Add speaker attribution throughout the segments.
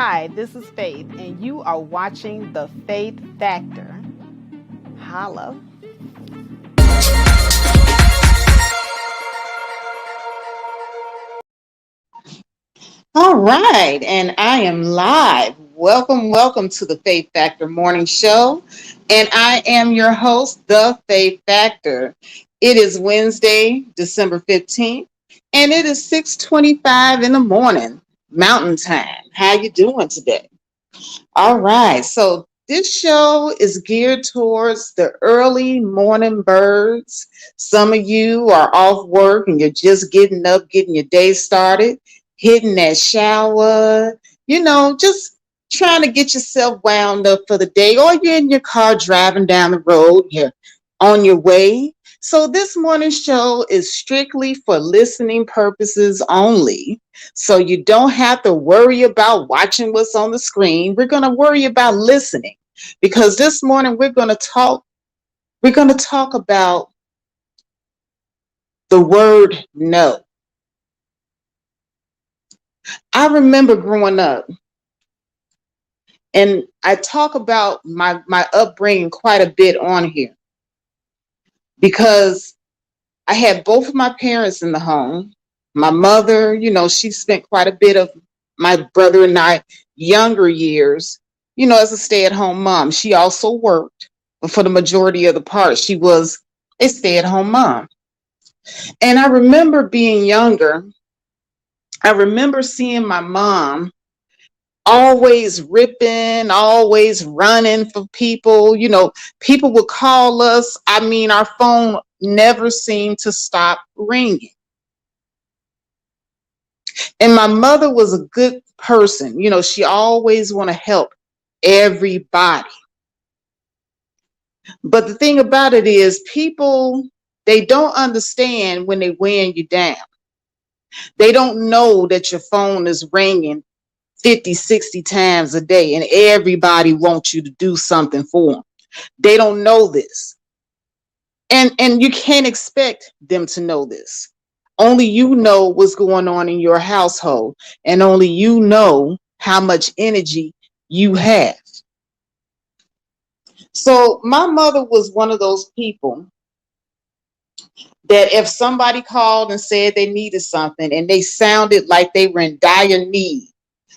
Speaker 1: Hi, this is Faith, and you are watching The Faith Factor. Holla.
Speaker 2: All right, and I am live. Welcome to the Faith Factor Morning Show. And I am your host, The Faith Factor. It is Wednesday, December 15th, and it is 6:25 in the morning, Mountain Time. How you doing today? All right, so this show is geared towards the early morning birds. Some of you are off work and you're just getting up, getting your day started, hitting that shower, just trying to get yourself wound up for the day, or you're in your car driving down the road, you're on your way. So this morning's show is strictly for listening purposes only. So you don't have to worry about watching what's on the screen. We're going to worry about listening, because this morning we're going to talk about the word no. I remember growing up, and I talk about my upbringing quite a bit on here, because I had both of my parents in the home. My mother, she spent quite a bit of my brother and I younger years, as a stay-at-home mom. She also worked, but for the majority of the part, she was a stay-at-home mom. And I remember being younger. I remember seeing my mom always ripping, always running for people. People would call us. I mean, our phone never seemed to stop ringing. And my mother was a good person. She always want to help everybody. But the thing about it is, people, they don't understand when they're weighing you down. They don't know that your phone is ringing 50, 60 times a day and everybody wants you to do something for them. They don't know this. And you can't expect them to know this. Only you know what's going on in your household, and only you know how much energy you have. So my mother was one of those people that if somebody called and said they needed something and they sounded like they were in dire need,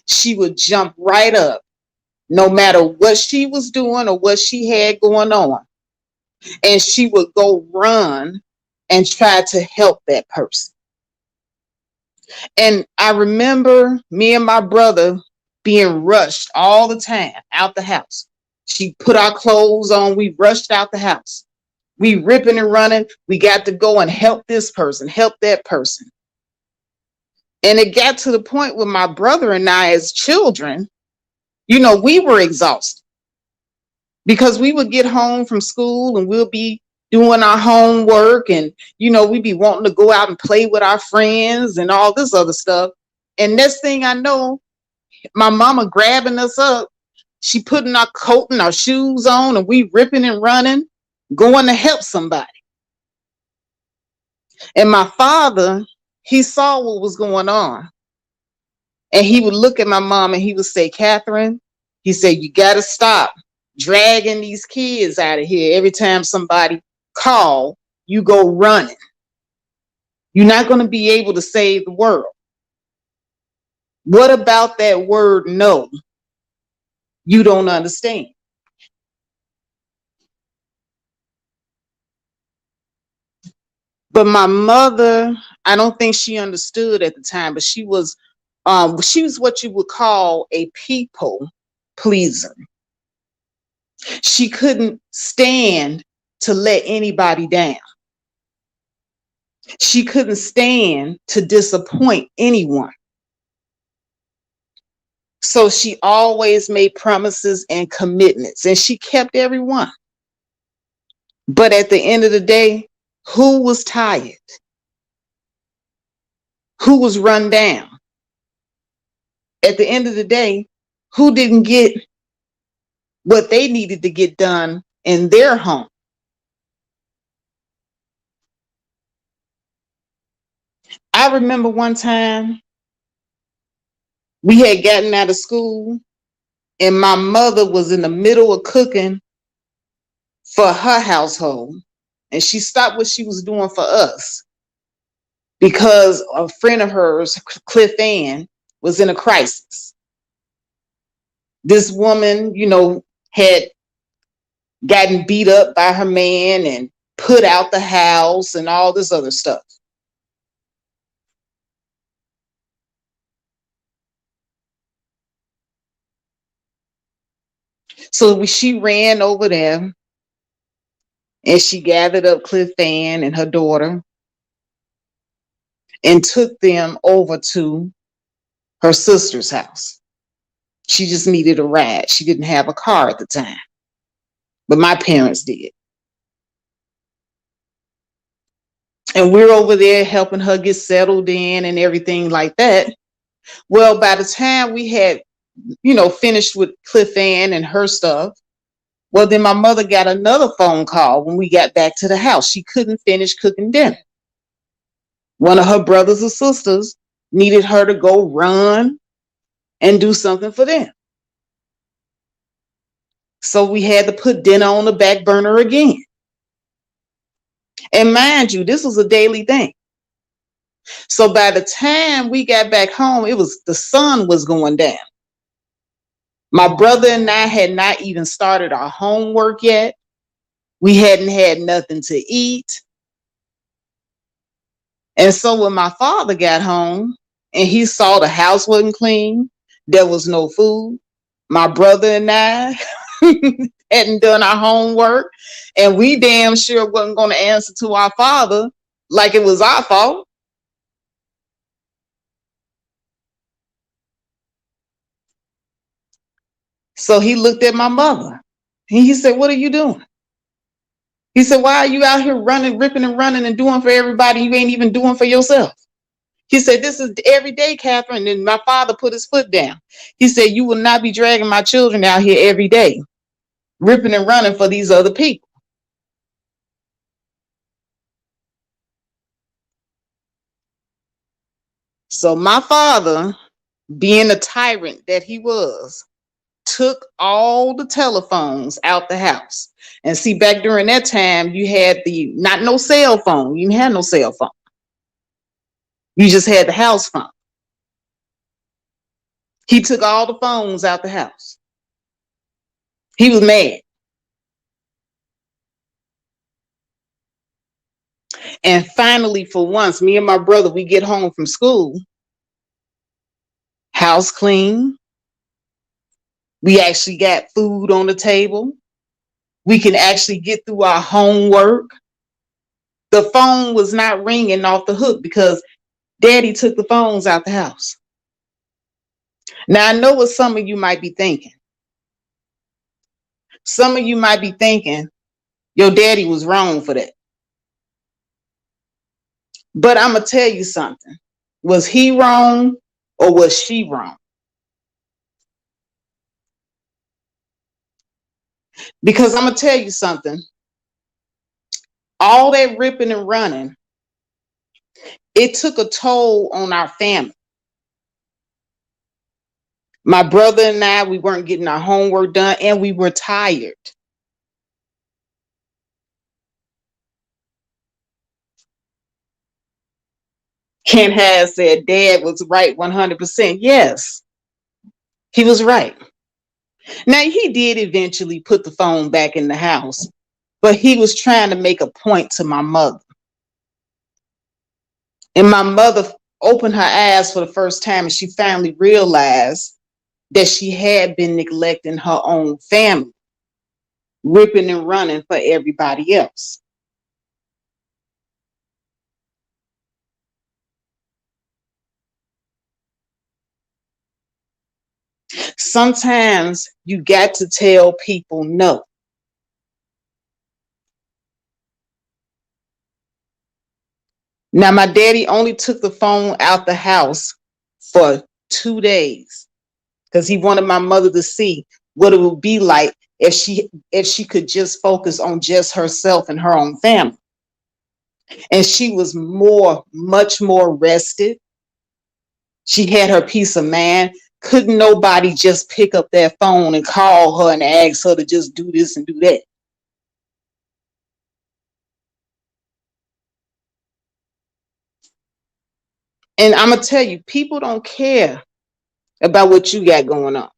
Speaker 2: she would jump right up, no matter what she was doing or what she had going on. And she would go run and try to help that person. And I remember me and my brother being rushed all the time out the house. She put our clothes on. We rushed out the house. We ripping and running. We got to go and help this person, help that person. And it got to the point with my brother and I as children, we were exhausted, because we would get home from school and we'll be doing our homework, and we'd be wanting to go out and play with our friends and all this other stuff. And next thing I know, my mama grabbing us up, she putting our coat and our shoes on, and we ripping and running, going to help somebody. And my father, he saw what was going on, and he would look at my mom and he would say, Catherine, he said, you got to stop dragging these kids out of here. Every time somebody call, you go running. You're not going to be able to save the world. What about that word no? You don't understand. But my mother, I don't think she understood at the time, but she was what you would call a people pleaser. She couldn't stand to let anybody down. She couldn't stand to disappoint anyone. So she always made promises and commitments, and she kept everyone. But at the end of the day, who was tired? Who was run down? At the end of the day, who didn't get what they needed to get done in their home? I remember one time We had gotten out of school, and my mother was in the middle of cooking for her household, and she stopped what she was doing for us because a friend of hers, Cliff Ann, was in a crisis. This woman, had gotten beat up by her man and put out the house and all this other stuff. So she ran over there and she gathered up Cliff Ann and her daughter and took them over to her sister's house. She just needed a ride. She didn't have a car at the time, but my parents did. And we're over there helping her get settled in and everything like that. Well, by the time we had, finished with Cliff Ann and her stuff, well, then my mother got another phone call when we got back to the house. She couldn't finish cooking dinner. One of her brothers or sisters needed her to go run and do something for them. So we had to put dinner on the back burner again. And mind you, this was a daily thing. So by the time we got back home, the sun was going down. My brother and I had not even started our homework yet. We hadn't had nothing to eat. And so when my father got home and he saw the house wasn't clean, there was no food, my brother and I hadn't done our homework, and we damn sure wasn't going to answer to our father like it was our fault. So he looked at my mother and he said, "What are you doing?" He said, "Why are you out here running, ripping and running and doing for everybody you ain't even doing for yourself?" He said, "This is every day, Catherine." And my father put his foot down. He said, "You will not be dragging my children out here every day, ripping and running for these other people." So my father, being the tyrant that he was, took all the telephones out the house. And see, back during that time, you had not no cell phone. You didn't have no cell phone. You just had the house phone. He took all the phones out the house. He was mad. And finally, for once, me and my brother, we get home from school, house clean. We actually got food on the table. We can actually get through our homework. The phone was not ringing off the hook because Daddy took the phones out the house. Now, I know what some of you might be thinking. Some of you might be thinking, your daddy was wrong for that. But I'm going to tell you something. Was he wrong or was she wrong? Because I'm going to tell you something. All that ripping and running, it took a toll on our family. My brother and I, we weren't getting our homework done and we were tired. Ken has said Dad was right 100%. Yes, he was right. Now, he did eventually put the phone back in the house, but he was trying to make a point to my mother. And my mother opened her eyes for the first time and she finally realized that she had been neglecting her own family, ripping and running for everybody else. Sometimes you got to tell people no. Now, my daddy only took the phone out the house for 2 days because he wanted my mother to see what it would be like if she could just focus on just herself and her own family. And she was much more rested. She had her peace of mind. Couldn't nobody just pick up their phone and call her and ask her to just do this and do that? And I'm going to tell you, people don't care about what you got going on.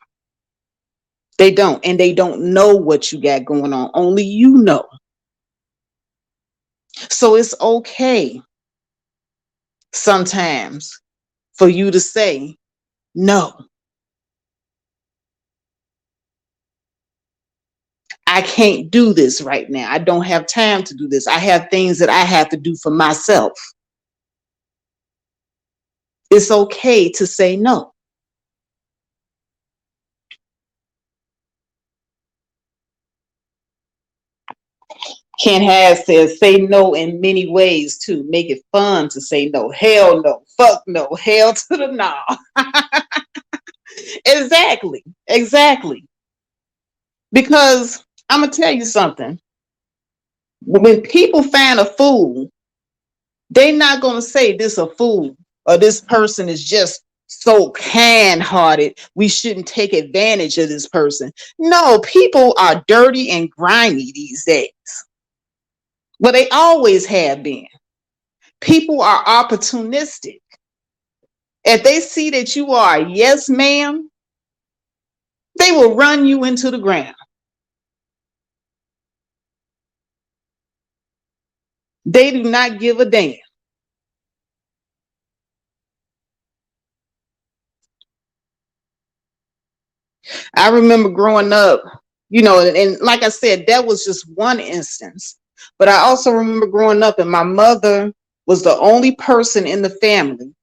Speaker 2: They don't. And they don't know what you got going on. Only you know. So it's okay sometimes for you to say, no, I can't do this right now. I don't have time to do this. I have things that I have to do for myself. It's okay to say no. Ken Has says, say no in many ways too. Make it fun to say no. Hell no. Fuck no. Hell to the no. Exactly. Exactly. Because I'm going to tell you something. When people find a fool, they're not going to say this a fool or this person is just so kind-hearted. We shouldn't take advantage of this person. No, people are dirty and grimy these days. Well, they always have been. People are opportunistic. If they see that you are a yes, ma'am, they will run you into the ground. They do not give a damn. I remember growing up, and like I said, that was just one instance. But I also remember growing up and my mother was the only person in the family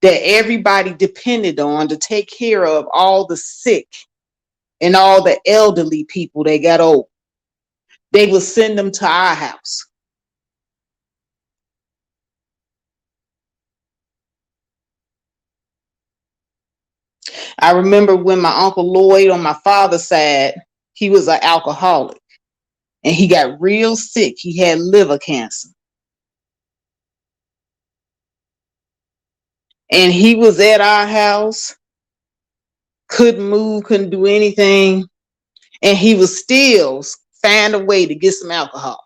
Speaker 2: that everybody depended on to take care of all the sick and all the elderly people that got old. They would send them to our house. I remember when my Uncle Lloyd on my father's side, he was an alcoholic and he got real sick. He had liver cancer. And he was at our house, couldn't move, couldn't do anything. And he was still find a way to get some alcohol.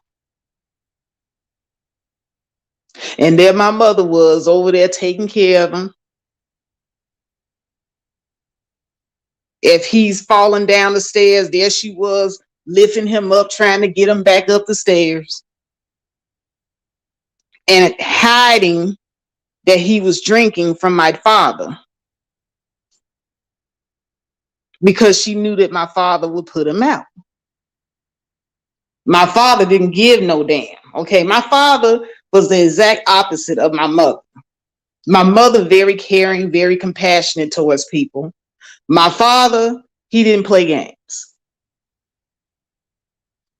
Speaker 2: And there my mother was over there taking care of him. If he's falling down the stairs, there she was lifting him up, trying to get him back up the stairs and hiding that he was drinking from my father because she knew that my father would put him out. My father didn't give no damn. Okay, my father was the exact opposite of my mother. My mother, very caring, very compassionate towards people. My father, he didn't play games.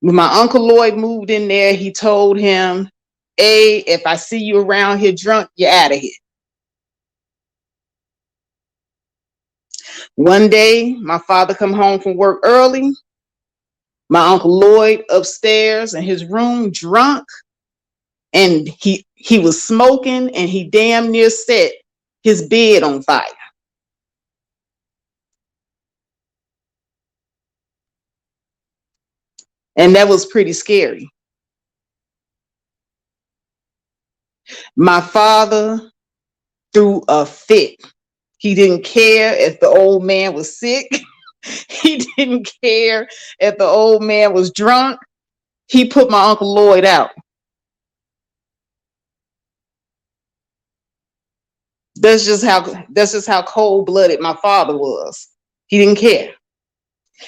Speaker 2: When my Uncle Lloyd moved in there, he told him, hey, if I see you around here drunk, you're out of here. One day, my father come home from work early. My Uncle Lloyd upstairs in his room drunk, and he was smoking, and he damn near set his bed on fire. And that was pretty scary. My father threw a fit. He didn't care if the old man was sick. He didn't care if the old man was drunk. He put my Uncle Lloyd out. That's just how cold-blooded my father was. He didn't care.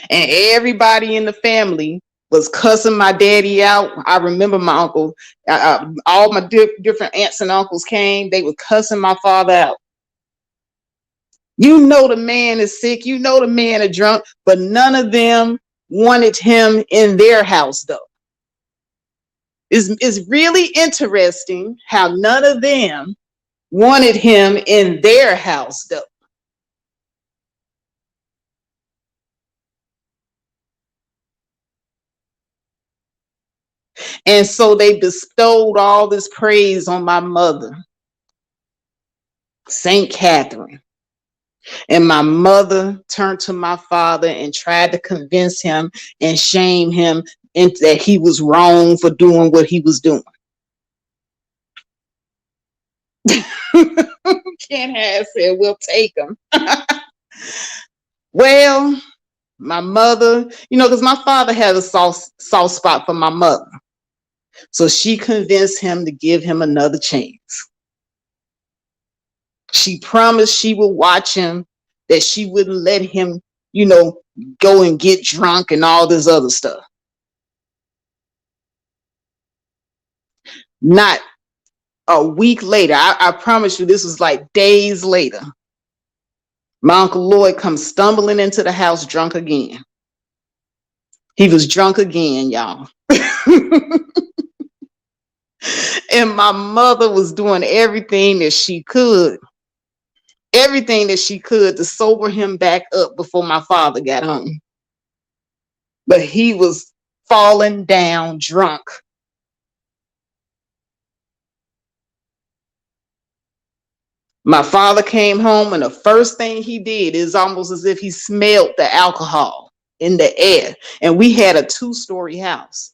Speaker 2: And everybody in the family was cussing my daddy out. I remember my uncle, all my different aunts and uncles came. They were cussing my father out. You know the man is sick. You know the man is drunk. But none of them wanted him in their house, though. It's really interesting how none of them wanted him in their house, though. And so they bestowed all this praise on my mother, Saint Catherine. And my mother turned to my father and tried to convince him and shame him into that he was wrong for doing what he was doing. Can't have said, we'll take him. Well, my mother, because my father had a soft spot for my mother. So she convinced him to give him another chance. She promised she would watch him, that she wouldn't let him, go and get drunk and all this other stuff. Not a week later, I promise you, this was like days later, my Uncle Lloyd comes stumbling into the house drunk again. He was drunk again, y'all. And my mother was doing everything that she could to sober him back up before my father got home. But he was falling down drunk. My father came home, and the first thing he did is almost as if he smelled the alcohol in the air. And we had a 2-story house.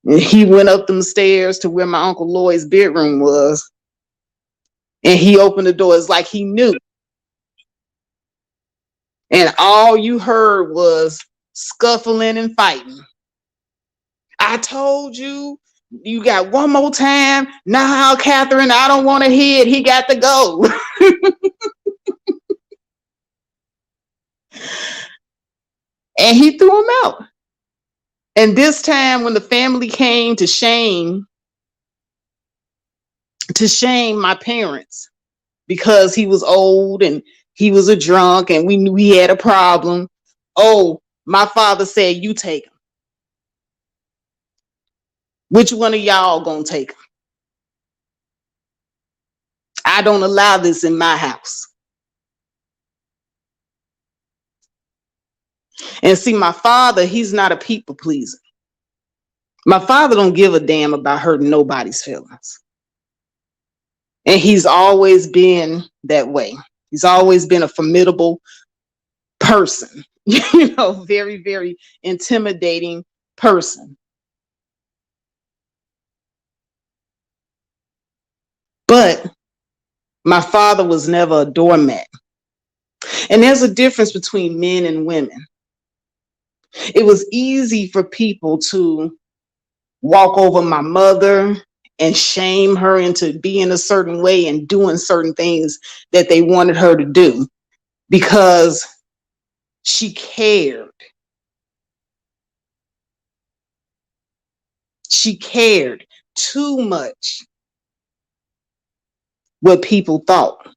Speaker 2: And he went up them stairs to where my Uncle Lloyd's bedroom was. And he opened the door. It's like he knew. And all you heard was scuffling and fighting. I told you, you got one more time. Nah, Catherine, I don't want to hear it. He got to go. And he threw him out. And this time when the family came to shame my parents because he was old and he was a drunk and we knew he had a problem. Oh, my father said, you take him. Which one of y'all gonna take him? I don't allow this in my house. And see, my father, he's not a people pleaser. My father don't give a damn about hurting nobody's feelings. And he's always been that way. He's always been a formidable person, very, very intimidating person. But my father was never a doormat. And there's a difference between men and women. It was easy for people to walk over my mother and shame her into being a certain way and doing certain things that they wanted her to do because she cared. She cared too much what people thought.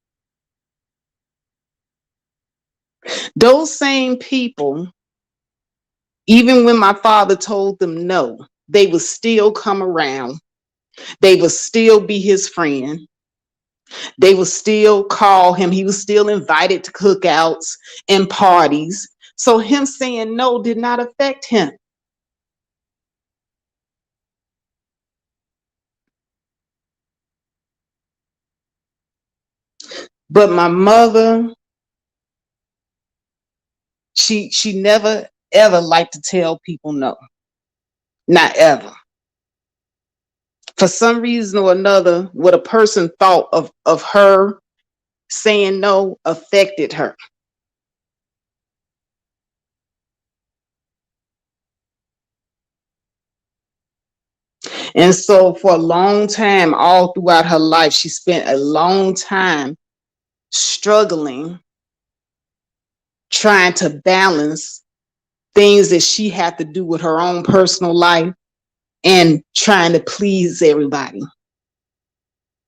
Speaker 2: Those same people, even when my father told them no, they would still come around. They would still be his friend. They would still call him. He was still invited to cookouts and parties. So him saying no did not affect him. But my mother, she never ever liked to tell people no. Not ever. For some reason or another, what a person thought of her saying no affected her. And so for a long time, all throughout her life, she spent a long time struggling, trying to balance things that she had to do with her own personal life and trying to please everybody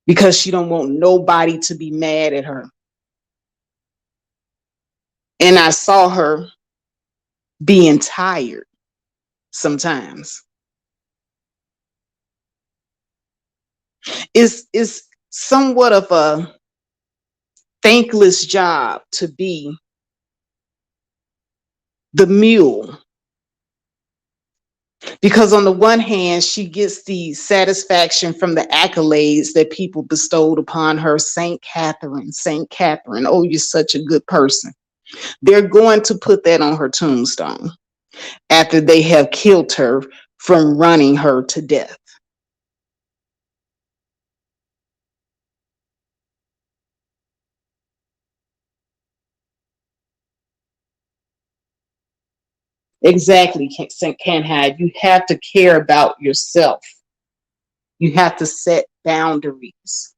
Speaker 2: because she don't want nobody to be mad at her. And I saw her being tired sometimes. It's somewhat of a thankless job to be the mule Because on the one hand, she gets the satisfaction from the accolades that people bestowed upon her. Saint Catherine, Saint Catherine, oh, you're such a good person. They're going to put that on her tombstone after they have killed her from running her to death. Exactly, Can't hide. You have to care about yourself. You have to set boundaries.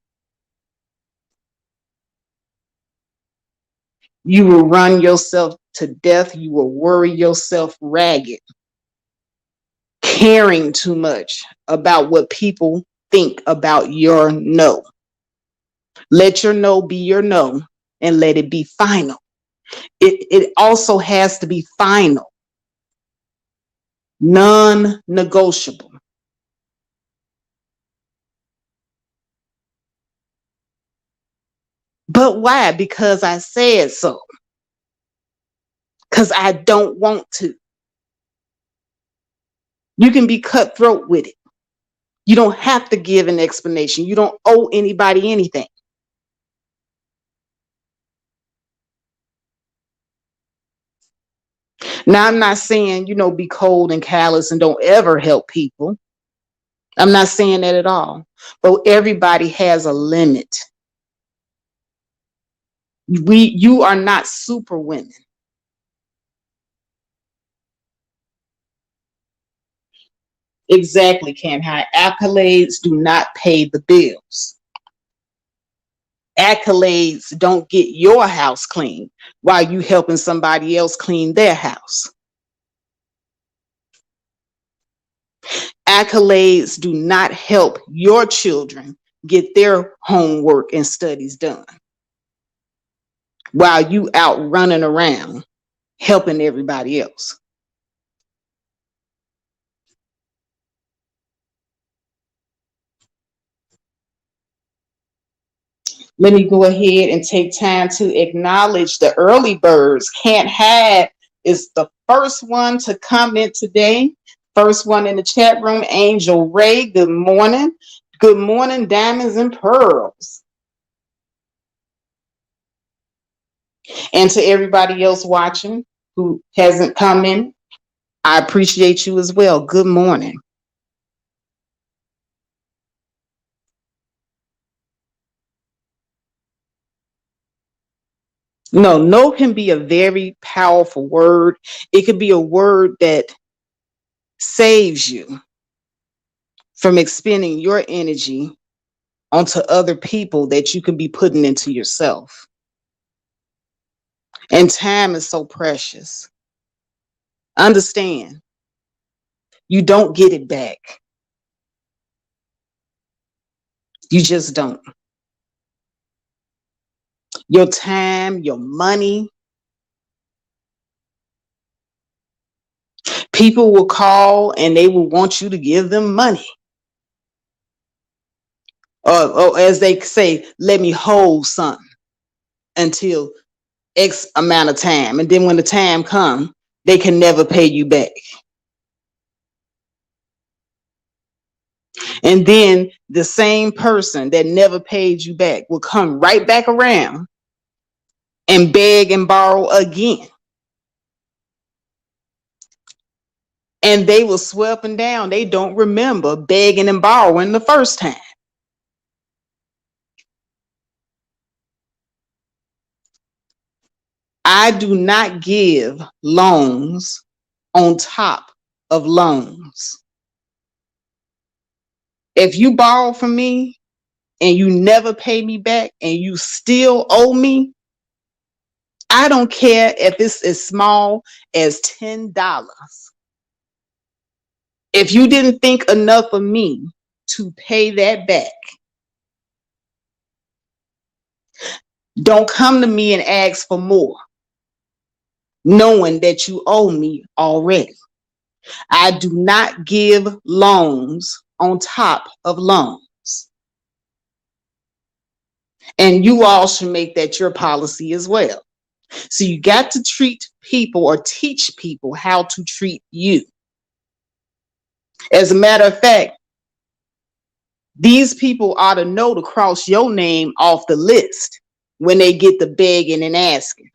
Speaker 2: You will run yourself to death. You will worry yourself ragged, caring too much about what people think about your no. Let your no be your no and let it be final. It also has to be final, non-negotiable. But why? Because I said so. Because I don't want to. You can be cutthroat with it. You don't have to give an explanation. You don't owe anybody anything. Now, I'm not saying, be cold and callous and don't ever help people. I'm not saying that at all. But everybody has a limit. You are not super women. Exactly, Can't hide. Accolades do not pay the bills. Accolades don't get your house clean while you helping somebody else clean their house. Accolades do not help your children get their homework and studies done while you out running around helping everybody else. Let me go ahead and take time to acknowledge the early birds. Can't Hide is the first one to comment today. First one in the chat room, Angel Ray. Good morning. Good morning, Diamonds and Pearls. And to everybody else watching who hasn't come in, I appreciate you as well. Good morning. No can be a very powerful word. It could be a word that saves you from expending your energy onto other people that you can be putting into yourself. And time is so precious. Understand, you don't get it back. You just don't. Your time, your money. People will call and they will want you to give them money. Or as they say, let me hold something until X amount of time. And then when the time comes, they can never pay you back. And then the same person that never paid you back will come right back around and beg and borrow again. And they will swear up and down. They don't remember begging and borrowing the first time. I do not give loans on top of loans. If you borrow from me and you never pay me back and you still owe me, I don't care if it's as small as $10. If you didn't think enough of me to pay that back, don't come to me and ask for more, knowing that you owe me already. I do not give loans on top of loans. And you all should make that your policy as well. So you got to treat people or teach people how to treat you. As a matter of fact, these people ought to know to cross your name off the list when they get the begging and asking.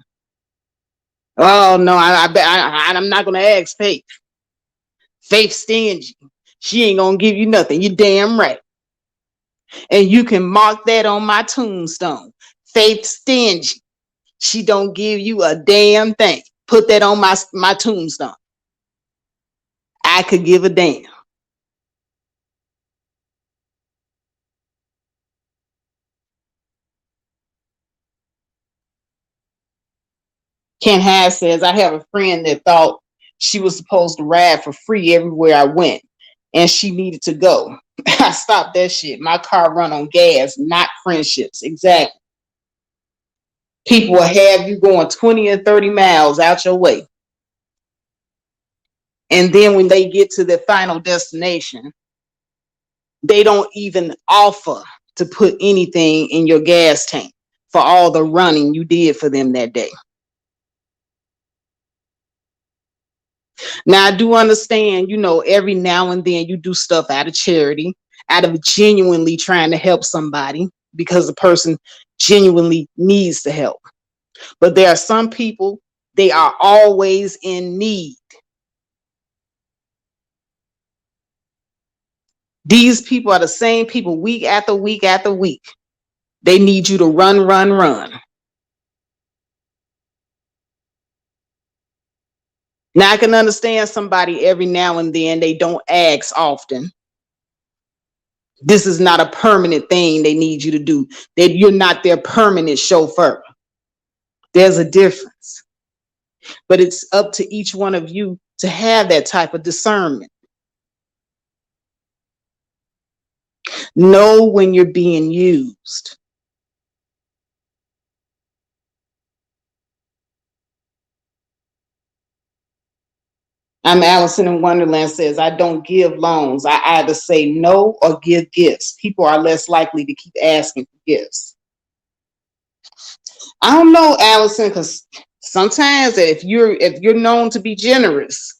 Speaker 2: Oh no, I'm not gonna ask Faith. Faith stingy. She ain't gonna give you nothing. You damn right. And you can mark that on my tombstone. Faith stingy. She don't give you a damn thing. Put that on my tombstone. I could give a damn. Ken Hass says, I have a friend that thought she was supposed to ride for free everywhere I went, and she needed to go. I stopped that shit. My car run on gas, not friendships. Exactly. People will have you going 20 and 30 miles out your way. And then when they get to their final destination, they don't even offer to put anything in your gas tank for all the running you did for them that day. Now, I do understand, every now and then you do stuff out of charity, out of genuinely trying to help somebody because the person genuinely needs the help. But there are some people, they are always in need. These people are the same people week after week after week. They need you to run, run, run. Now, I can understand somebody every now and then, they don't ask often. This is not a permanent thing they need you to do. That you're not their permanent chauffeur. There's a difference. But it's up to each one of you to have that type of discernment. Know when you're being used. I'm Allison in Wonderland says, I don't give loans. I either say no or give gifts. People are less likely to keep asking for gifts. I don't know, Allison, because sometimes if you're known to be generous,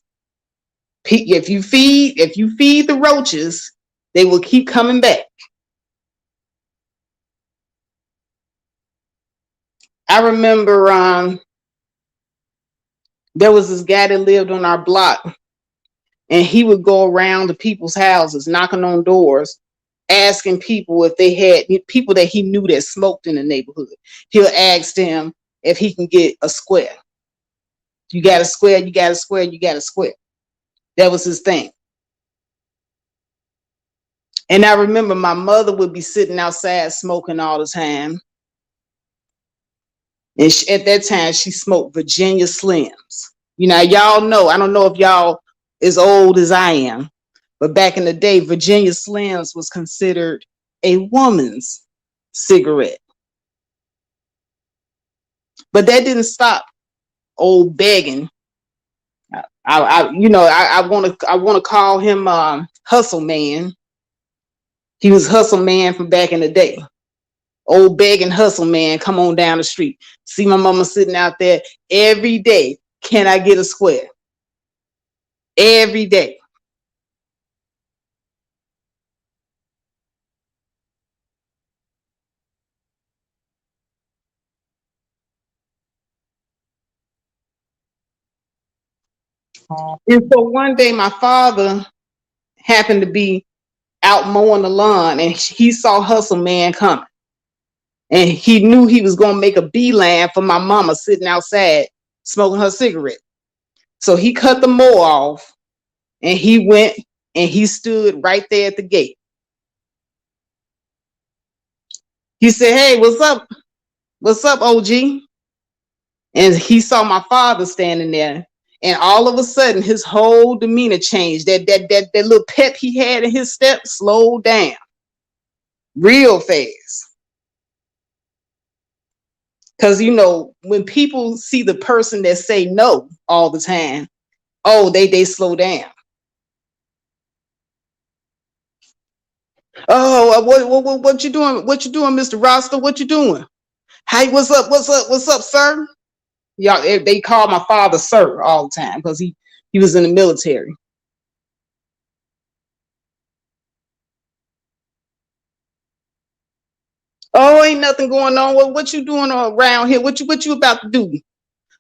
Speaker 2: if you feed the roaches, they will keep coming back. I remember there was this guy that lived on our block, and he would go around to people's houses, knocking on doors, asking people if they had people that he knew that smoked in the neighborhood. He'll ask them if he can get a square. You got a square, you got a square, you got a square. That was his thing. And I remember my mother would be sitting outside smoking all the time. And at that time, she smoked Virginia Slims. Y'all know, I don't know if y'all as old as I am, but back in the day, Virginia Slims was considered a woman's cigarette. But that didn't stop old begging. I want to call him Hustle Man. He was Hustle Man from back in the day. Old begging hustle man, come on down the street. See my mama sitting out there every day. Can I get a square? Every day. And so one day my father happened to be out mowing the lawn, and he saw Hustle Man coming. And he knew he was going to make a beeline for my mama sitting outside smoking her cigarette. So he cut the mower off, and he went and he stood right there at the gate. He said, hey, what's up? What's up, OG? And he saw my father standing there. And all of a sudden, his whole demeanor changed. That little pep he had in his step slowed down real fast. Because, when people see the person that say no all the time, they slow down. Oh, what you doing? What you doing, Mr. Rasta? What you doing? Hey, what's up, sir? Y'all, they call my father sir all the time because he was in the military. Oh, ain't nothing going on. What you doing around here? What you about to do?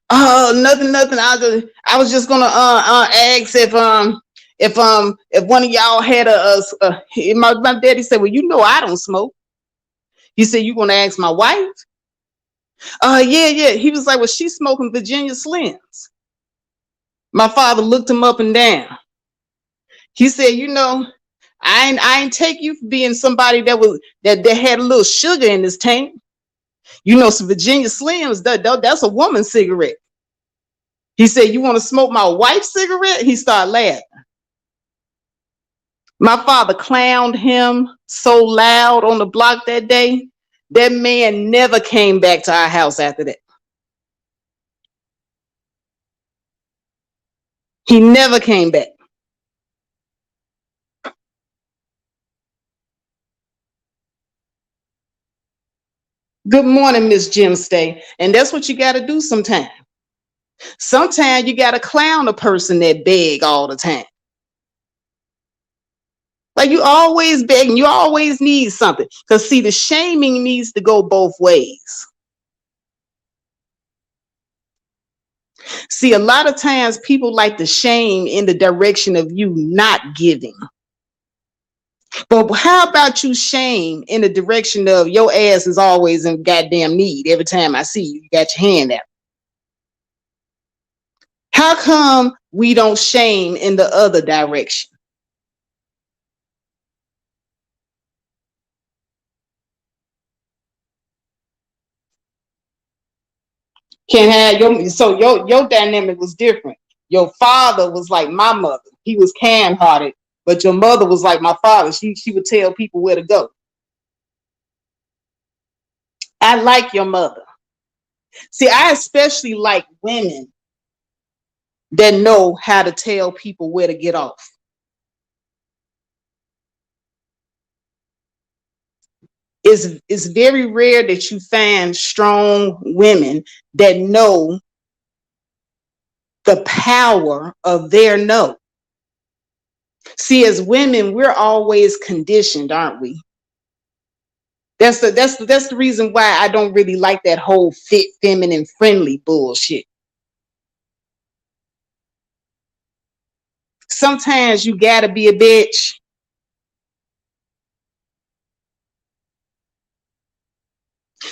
Speaker 2: Oh, nothing, nothing. I was just gonna ask if one of y'all had my daddy said, well, you know I don't smoke. He said, you gonna ask my wife? Yeah, yeah. He was like, well, she's smoking Virginia Slims. My father looked him up and down. He said, I ain't take you for being somebody that had a little sugar in his tank. Some Virginia Slims, that's a woman's cigarette. He said, you want to smoke my wife's cigarette? He started laughing. My father clowned him so loud on the block that day. That man never came back to our house after that. He never came back. Good morning, Miss Jim Stay. And that's what you got to do sometimes. Sometimes you got to clown a person that beg all the time. Like you always begging, you always need something. Because see, the shaming needs to go both ways. See, a lot of times people like to shame in the direction of you not giving. But how about you shame in the direction of your ass is always in goddamn need every time I see you, you got your hand out. How come we don't shame in the other direction? Can have your dynamic was different. Your father was like my mother. He was kind-hearted, but your mother was like my father. She would tell people where to go. I like your mother. See, I especially like women that know how to tell people where to get off. It's very rare that you find strong women that know the power of their no. See, as women, we're always conditioned, aren't we? That's the reason why I don't really like that whole fit, feminine, friendly bullshit. Sometimes you gotta be a bitch.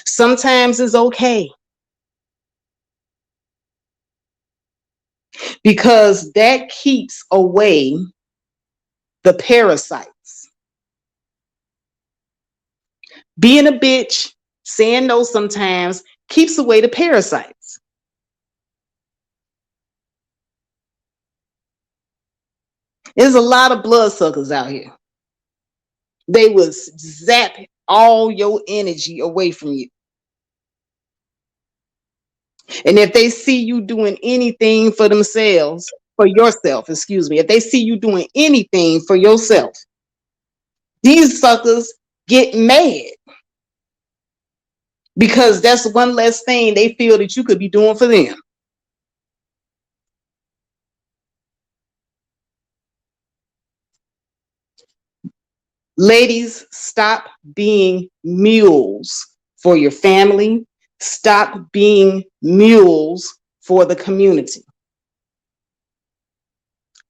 Speaker 2: Sometimes it's okay because that keeps away the parasites. Being a bitch, saying no sometimes keeps away the parasites. There's a lot of bloodsuckers out here. They will zap all your energy away from you. And if they see you doing anything for themselves, for yourself, excuse me, if they see you doing anything for yourself, these suckers get mad because that's one less thing they feel that you could be doing for them. Ladies, stop being mules for your family. Stop being mules for the community.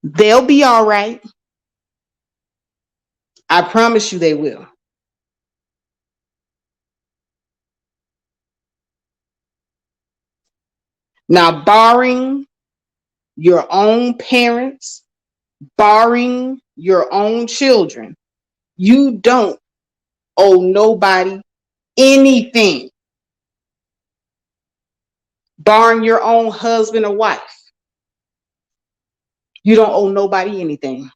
Speaker 2: They'll be all right. I promise you they will. Now, barring your own parents, barring your own children, you don't owe nobody anything. Barring your own husband or wife, you don't owe nobody anything.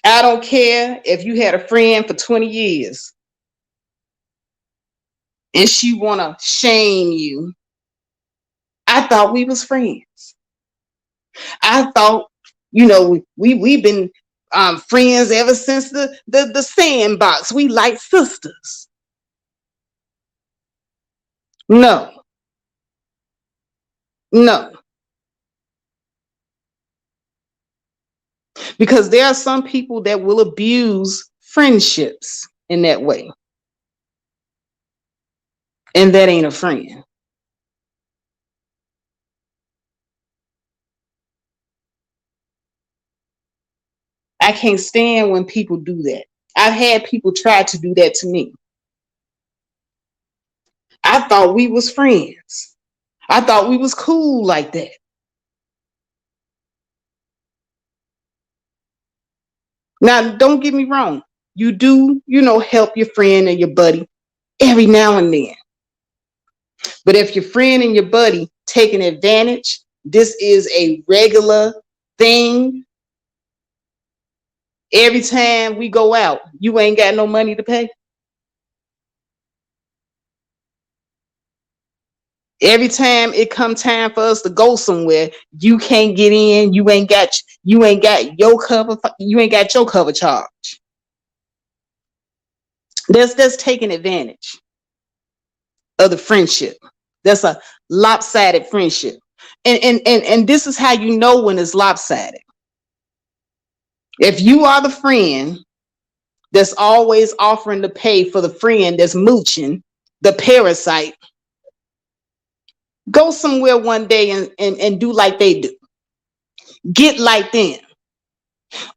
Speaker 2: I don't care if you had a friend for 20 years and she want to shame you. I thought we was friends. I thought, we've been friends ever since the sandbox. We like sisters. No, no. Because there are some people that will abuse friendships in that way. And that ain't a friend. I can't stand when people do that. I've had people try to do that to me. I thought we was friends. I thought we was cool like that. Now, don't get me wrong. You do, help your friend and your buddy every now and then. But if your friend and your buddy taking advantage, this is a regular thing. Every time we go out, you ain't got no money to pay. Every time it come time for us to go somewhere, you can't get in. You ain't got your cover. You ain't got your cover charge. That's taking advantage of the friendship. That's a lopsided friendship. And this is how you know when it's lopsided. If you are the friend that's always offering to pay for the friend that's mooching, the parasite, go somewhere one day and do like they do. Get like them.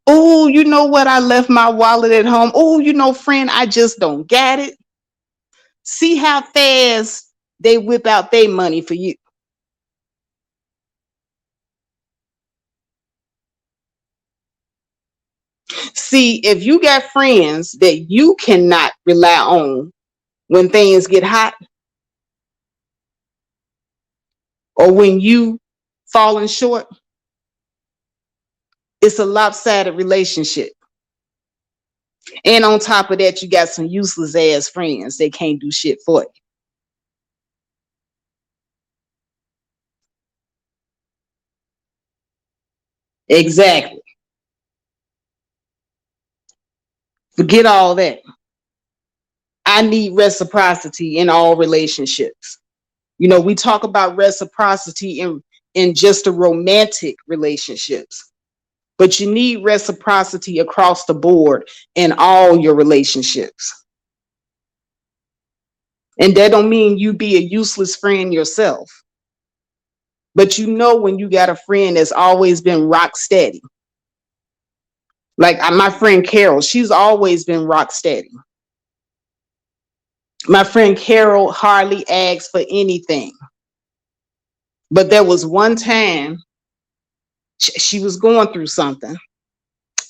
Speaker 2: Oh, you know what? I left my wallet at home. Oh, friend, I just don't got it. See how fast they whip out their money for you. See, if you got friends that you cannot rely on when things get hot or when you falling short, it's a lopsided relationship. And on top of that, you got some useless ass friends that can't do shit for you. Exactly. Forget all that. I need reciprocity in all relationships. We talk about reciprocity in just the romantic relationships, but you need reciprocity across the board in all your relationships. And that don't mean you be a useless friend yourself. But when you got a friend that's always been rock steady. Like my friend Carol, she's always been rock steady. My friend Carol hardly asks for anything. But there was one time she was going through something.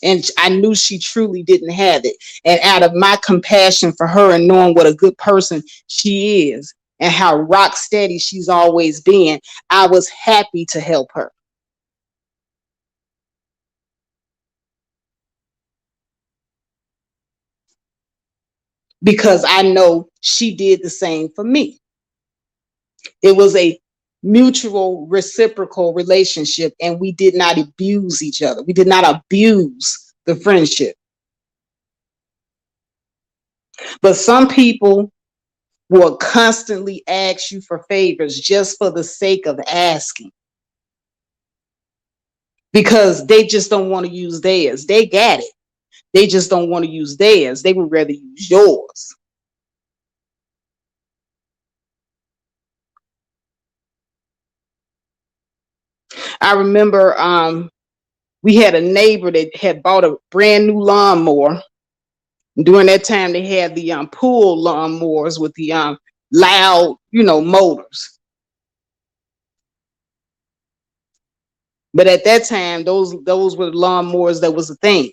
Speaker 2: And I knew she truly didn't have it. And out of my compassion for her and knowing what a good person she is and how rock steady she's always been, I was happy to help her. Because I know she did the same for me. It was a mutual reciprocal relationship, and we did not abuse each other. We did not abuse the friendship. But some people will constantly ask you for favors just for the sake of asking. Because they just don't want to use theirs. They got it. They just don't want to use theirs. They would rather use yours. I remember we had a neighbor that had bought a brand new lawnmower. During that time, they had the pool lawnmowers with the loud, motors. But at that time, those were the lawnmowers that was a thing.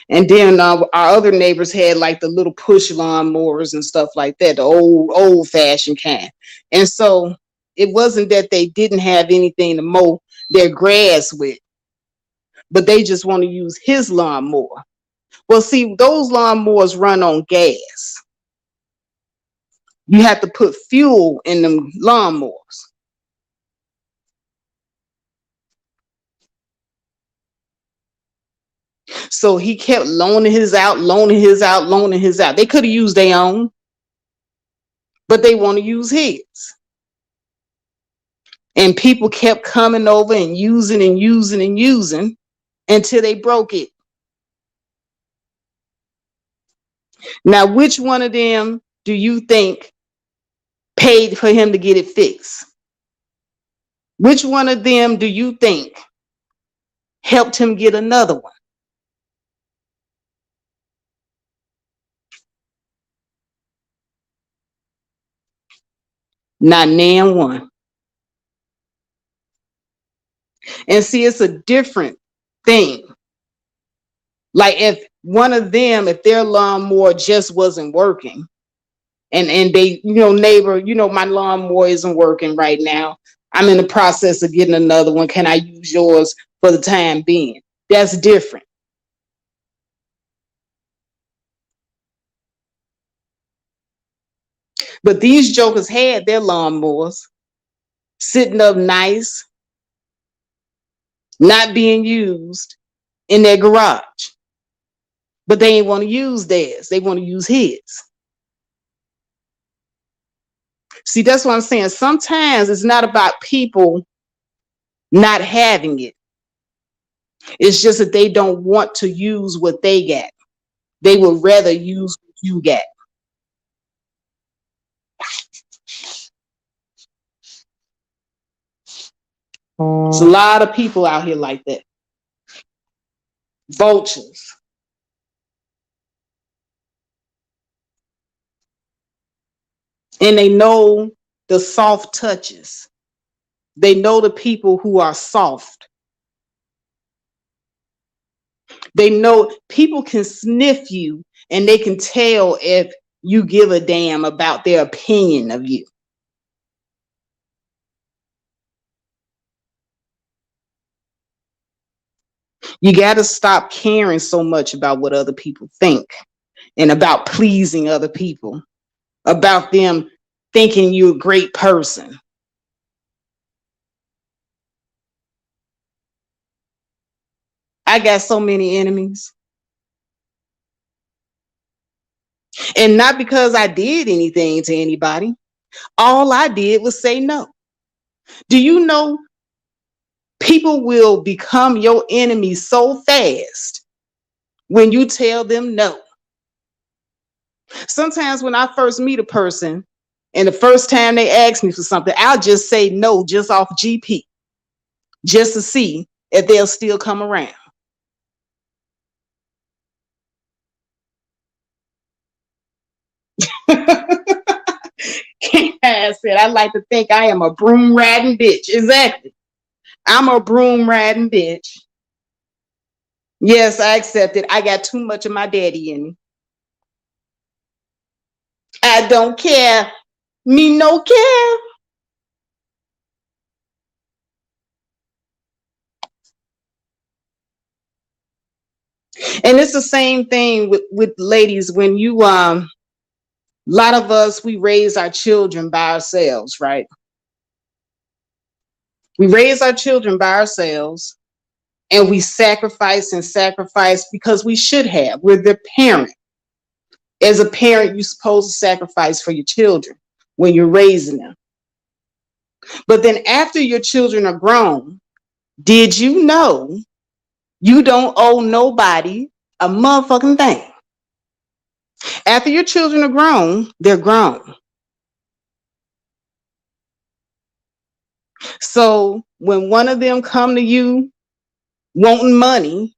Speaker 2: And then our other neighbors had like the little push lawnmowers and stuff like that, the old fashioned kind. And so it wasn't that they didn't have anything to mow their grass with, but they just want to use his lawnmower. Well, see, those lawnmowers run on gas. You have to put fuel in them lawnmowers. So he kept loaning his out, loaning his out, loaning his out. They could have used their own, but they want to use his. And people kept coming over and using and using and using. until they broke it. Now, which one of them do you think paid for him to get it fixed? Which one of them do you think helped him get another one? Not nan one. And see, it's a different thing. Like if one of them, if their lawnmower just wasn't working, and they, neighbor, my lawnmower isn't working right now. I'm in the process of getting another one. Can I use yours for the time being? That's different. But these jokers had their lawnmowers sitting up nice, not being used in their garage. But they ain't want to use theirs. They want to use his. See, that's what I'm saying. Sometimes it's not about people not having it. It's just that they don't want to use what they got. They would rather use what you got. There's a lot of people out here like that. Vultures. And they know the soft touches. They know the people who are soft. They know people can sniff you and they can tell if you give a damn about their opinion of you. You got to stop caring so much about what other people think and about pleasing other people, about them thinking you're a great person. I got so many enemies. And not because I did anything to anybody. All I did was say no. Do you know people will become your enemy so fast when you tell them no? Sometimes when I first meet a person and the first time they ask me for something, I'll just say no just off GP, just to see if they'll still come around. I said, I like to think I am a broom riding bitch. Exactly. I'm a broom riding bitch. Yes, I accept it. I got too much of my daddy in me. I don't care. Me no care. And it's the same thing with ladies. When you a lot of us, we raise our children by ourselves, right? We raise our children by ourselves and we sacrifice and sacrifice because we should have. We're the parent. As a parent, you're supposed to sacrifice for your children when you're raising them. But then after your children are grown, did you know you don't owe nobody a motherfucking thing? After your children are grown, they're grown. So when one of them come to you wanting money,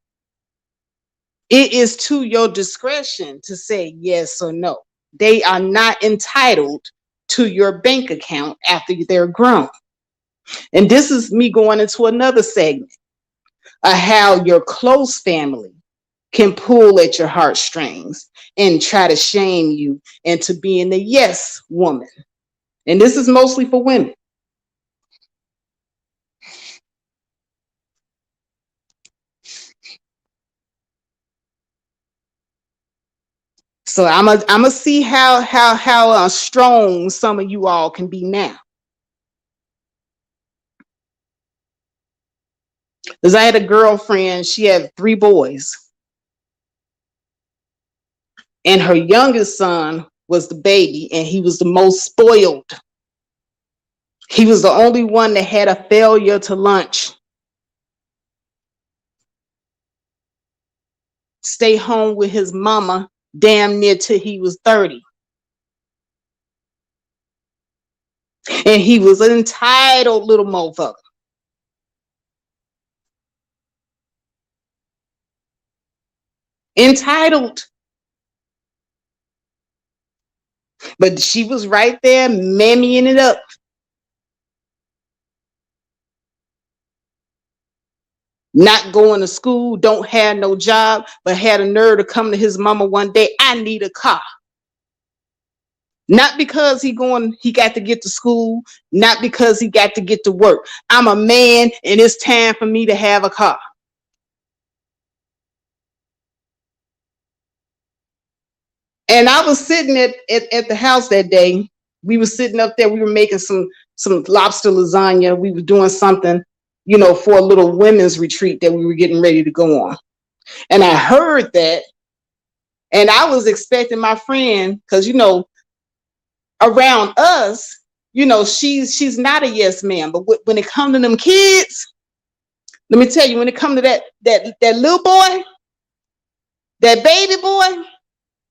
Speaker 2: it is to your discretion to say yes or no. They are not entitled to your bank account after they're grown. And this is me going into another segment of how your close family can pull at your heartstrings and try to shame you into being the yes woman. And this is mostly for women. So I'm a see how strong some of you all can be now. Because I had a girlfriend, she had 3 boys. And her youngest son was the baby, and he was the most spoiled. He was the only one that had a failure to lunch. stay home with his mama damn near till he was 30. And he was an entitled little motherfucker. Entitled. But she was right there, mammying it up. Not going to school, don't have no job, but had a nerve to come to his mama one day. I need a car. Not because he got to get to school, not because he got to get to work. I'm a man and it's time for me to have a car. And I was sitting at the house that day. We were sitting up there. We were making some lobster lasagna. We were doing something, for a little women's retreat that we were getting ready to go on. And I heard that. And I was expecting my friend, because, around us, she's not a yes man. But when it comes to them kids, let me tell you, when it comes to that little boy, that baby boy,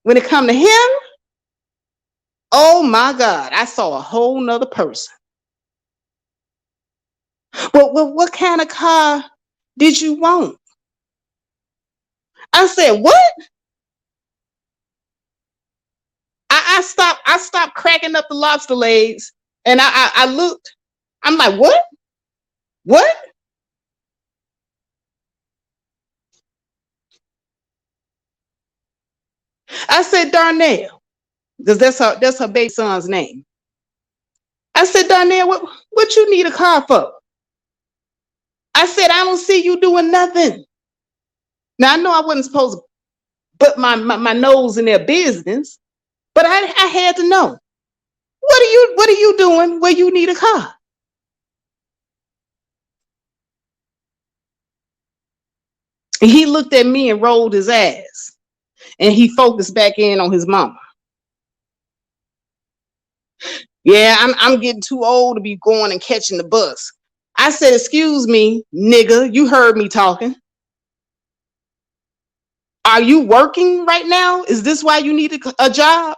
Speaker 2: when it comes to him, oh my God, I saw a whole nother person. Well, what kind of car did you want? I said, what? I stopped cracking up the lobster legs, and I looked. I'm like, what? What? I said, Darnell, because that's her baby son's name. I said, Darnell, what you need a car for? I said, I don't see you doing nothing. Now I know I wasn't supposed to put my nose in their business, but I had to know. What are you doing where you need a car? And he looked at me and rolled his ass, and he focused back in on his mama. Yeah, I'm getting too old to be going and catching the bus. I said, excuse me, nigga, you heard me talking. Are you working right now? Is this why you need a job?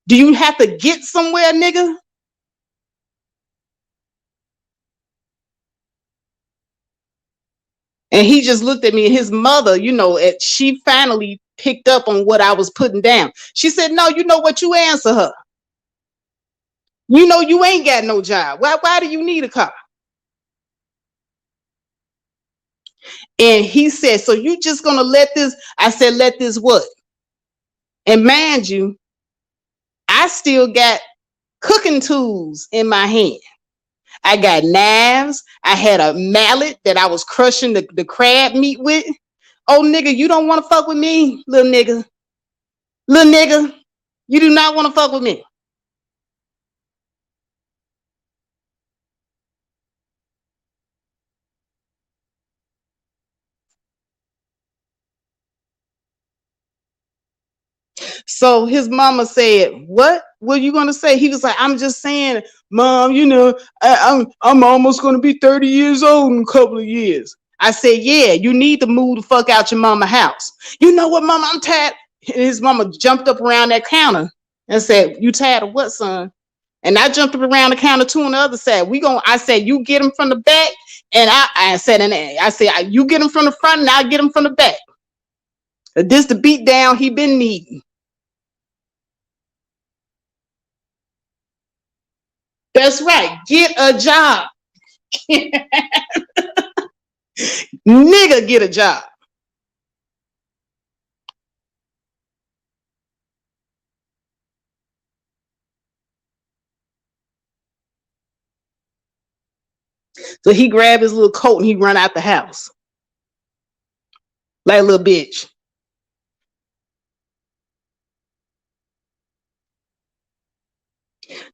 Speaker 2: Do you have to get somewhere, nigga? And he just looked at me, and his mother, she finally picked up on what I was putting down. She said, no, you know what? You answer her. You know you ain't got no job. Why do you need a car? And he said, so you just gonna let this? I said, let this what? And mind you, I still got cooking tools in my hand. I got knives. I had a mallet that I was crushing the crab meat with. Oh, nigga, you don't want to fuck with me, little nigga. Little nigga, you do not want to fuck with me. So his mama said, what were you going to say? He was like, I'm just saying, Mom, I'm almost going to be 30 years old in a couple of years. I said, yeah, you need to move the fuck out your mama house. You know what, Mama, I'm tired. And his mama jumped up around that counter and said, you tired of what, son? And I jumped up around the counter too on the other side. I said, you get him from the back. And I said, you get him from the front and I'll get him from the back. This the beat down he been needing. That's right. Get a job. Nigga, get a job. So he grabbed his little coat and he run out the house. Like a little bitch.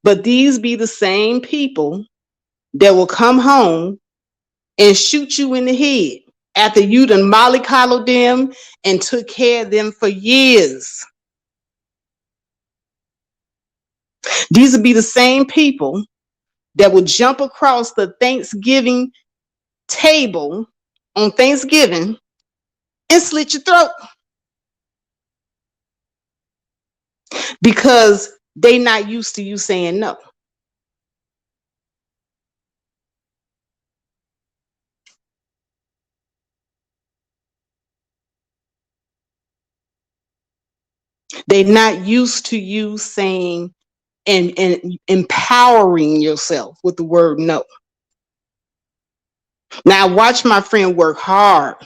Speaker 2: But these be the same people that will come home and shoot you in the head after you done mollycoddled them and took care of them for years. These will be the same people that will jump across the Thanksgiving table on Thanksgiving and slit your throat. because they not used to you saying no. They're not used to you saying and empowering yourself with the word no. Now, I watch my friend work hard.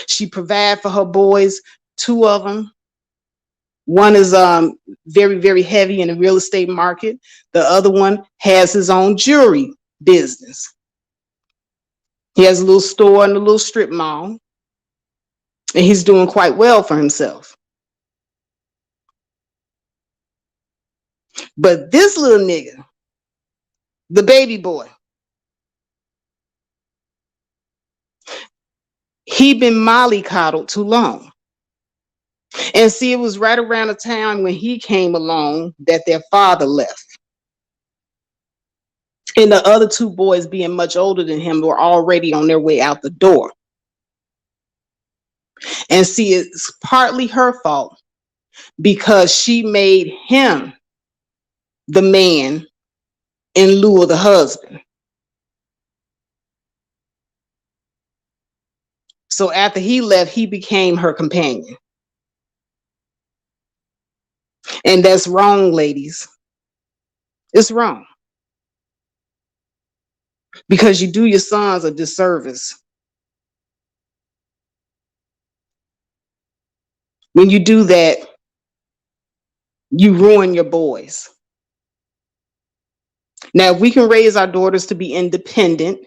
Speaker 2: She provide for her boys, two of them. One is very, very heavy in the real estate market. The other one has his own jewelry business. He has a little store in a little strip mall, and he's doing quite well for himself. But this little nigga, the baby boy, he been mollycoddled too long. And see, it was right around the time when he came along that their father left. And the other two boys, being much older than him, were already on their way out the door. And see, it's partly her fault because she made him the man in lieu of the husband. So after he left, he became her companion. And that's wrong, ladies. It's wrong. Because you do your sons a disservice when you do that. You ruin your boys. Now, if we can raise our daughters to be independent,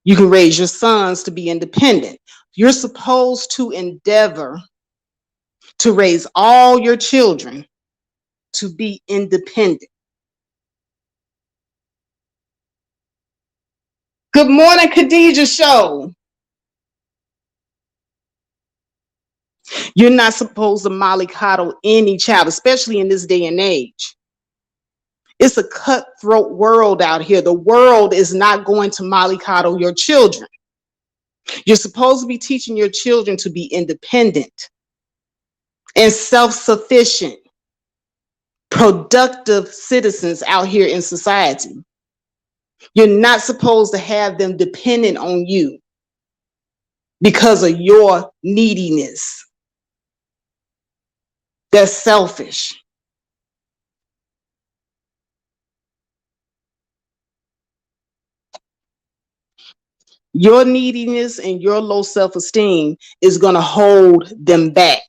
Speaker 2: you can raise your sons to be independent. You're supposed to endeavor to raise all your children to be independent. Good morning, Khadija Show. You're not supposed to mollycoddle any child, especially in this day and age. It's a cutthroat world out here. The world is not going to mollycoddle your children. You're supposed to be teaching your children to be independent and self-sufficient, productive citizens out here in society. You're not supposed to have them dependent on you because of your neediness. That's selfish. Your neediness and your low self-esteem is going to hold them back.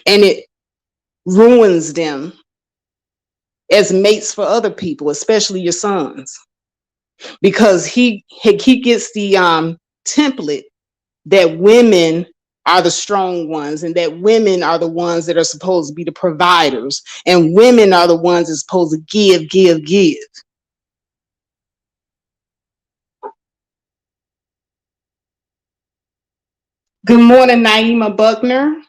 Speaker 2: And it ruins them as mates for other people, especially your sons. Because he gets the template that women are the strong ones and that women are the ones that are supposed to be the providers and women are the ones that's supposed to give. Good morning, Naima Buckner.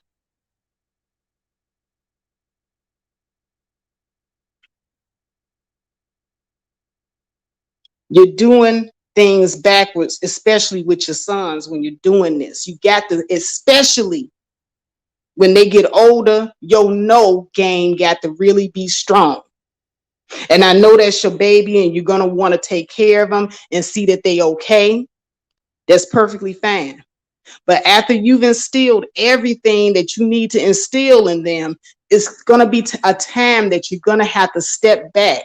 Speaker 2: You're doing things backwards, especially with your sons when you're doing this. You got to, especially when they get older, your no game got to really be strong. And I know that's your baby and you're going to want to take care of them and see that they okay. That's perfectly fine. But after you've instilled everything that you need to instill in them, it's going to be a time that you're going to have to step back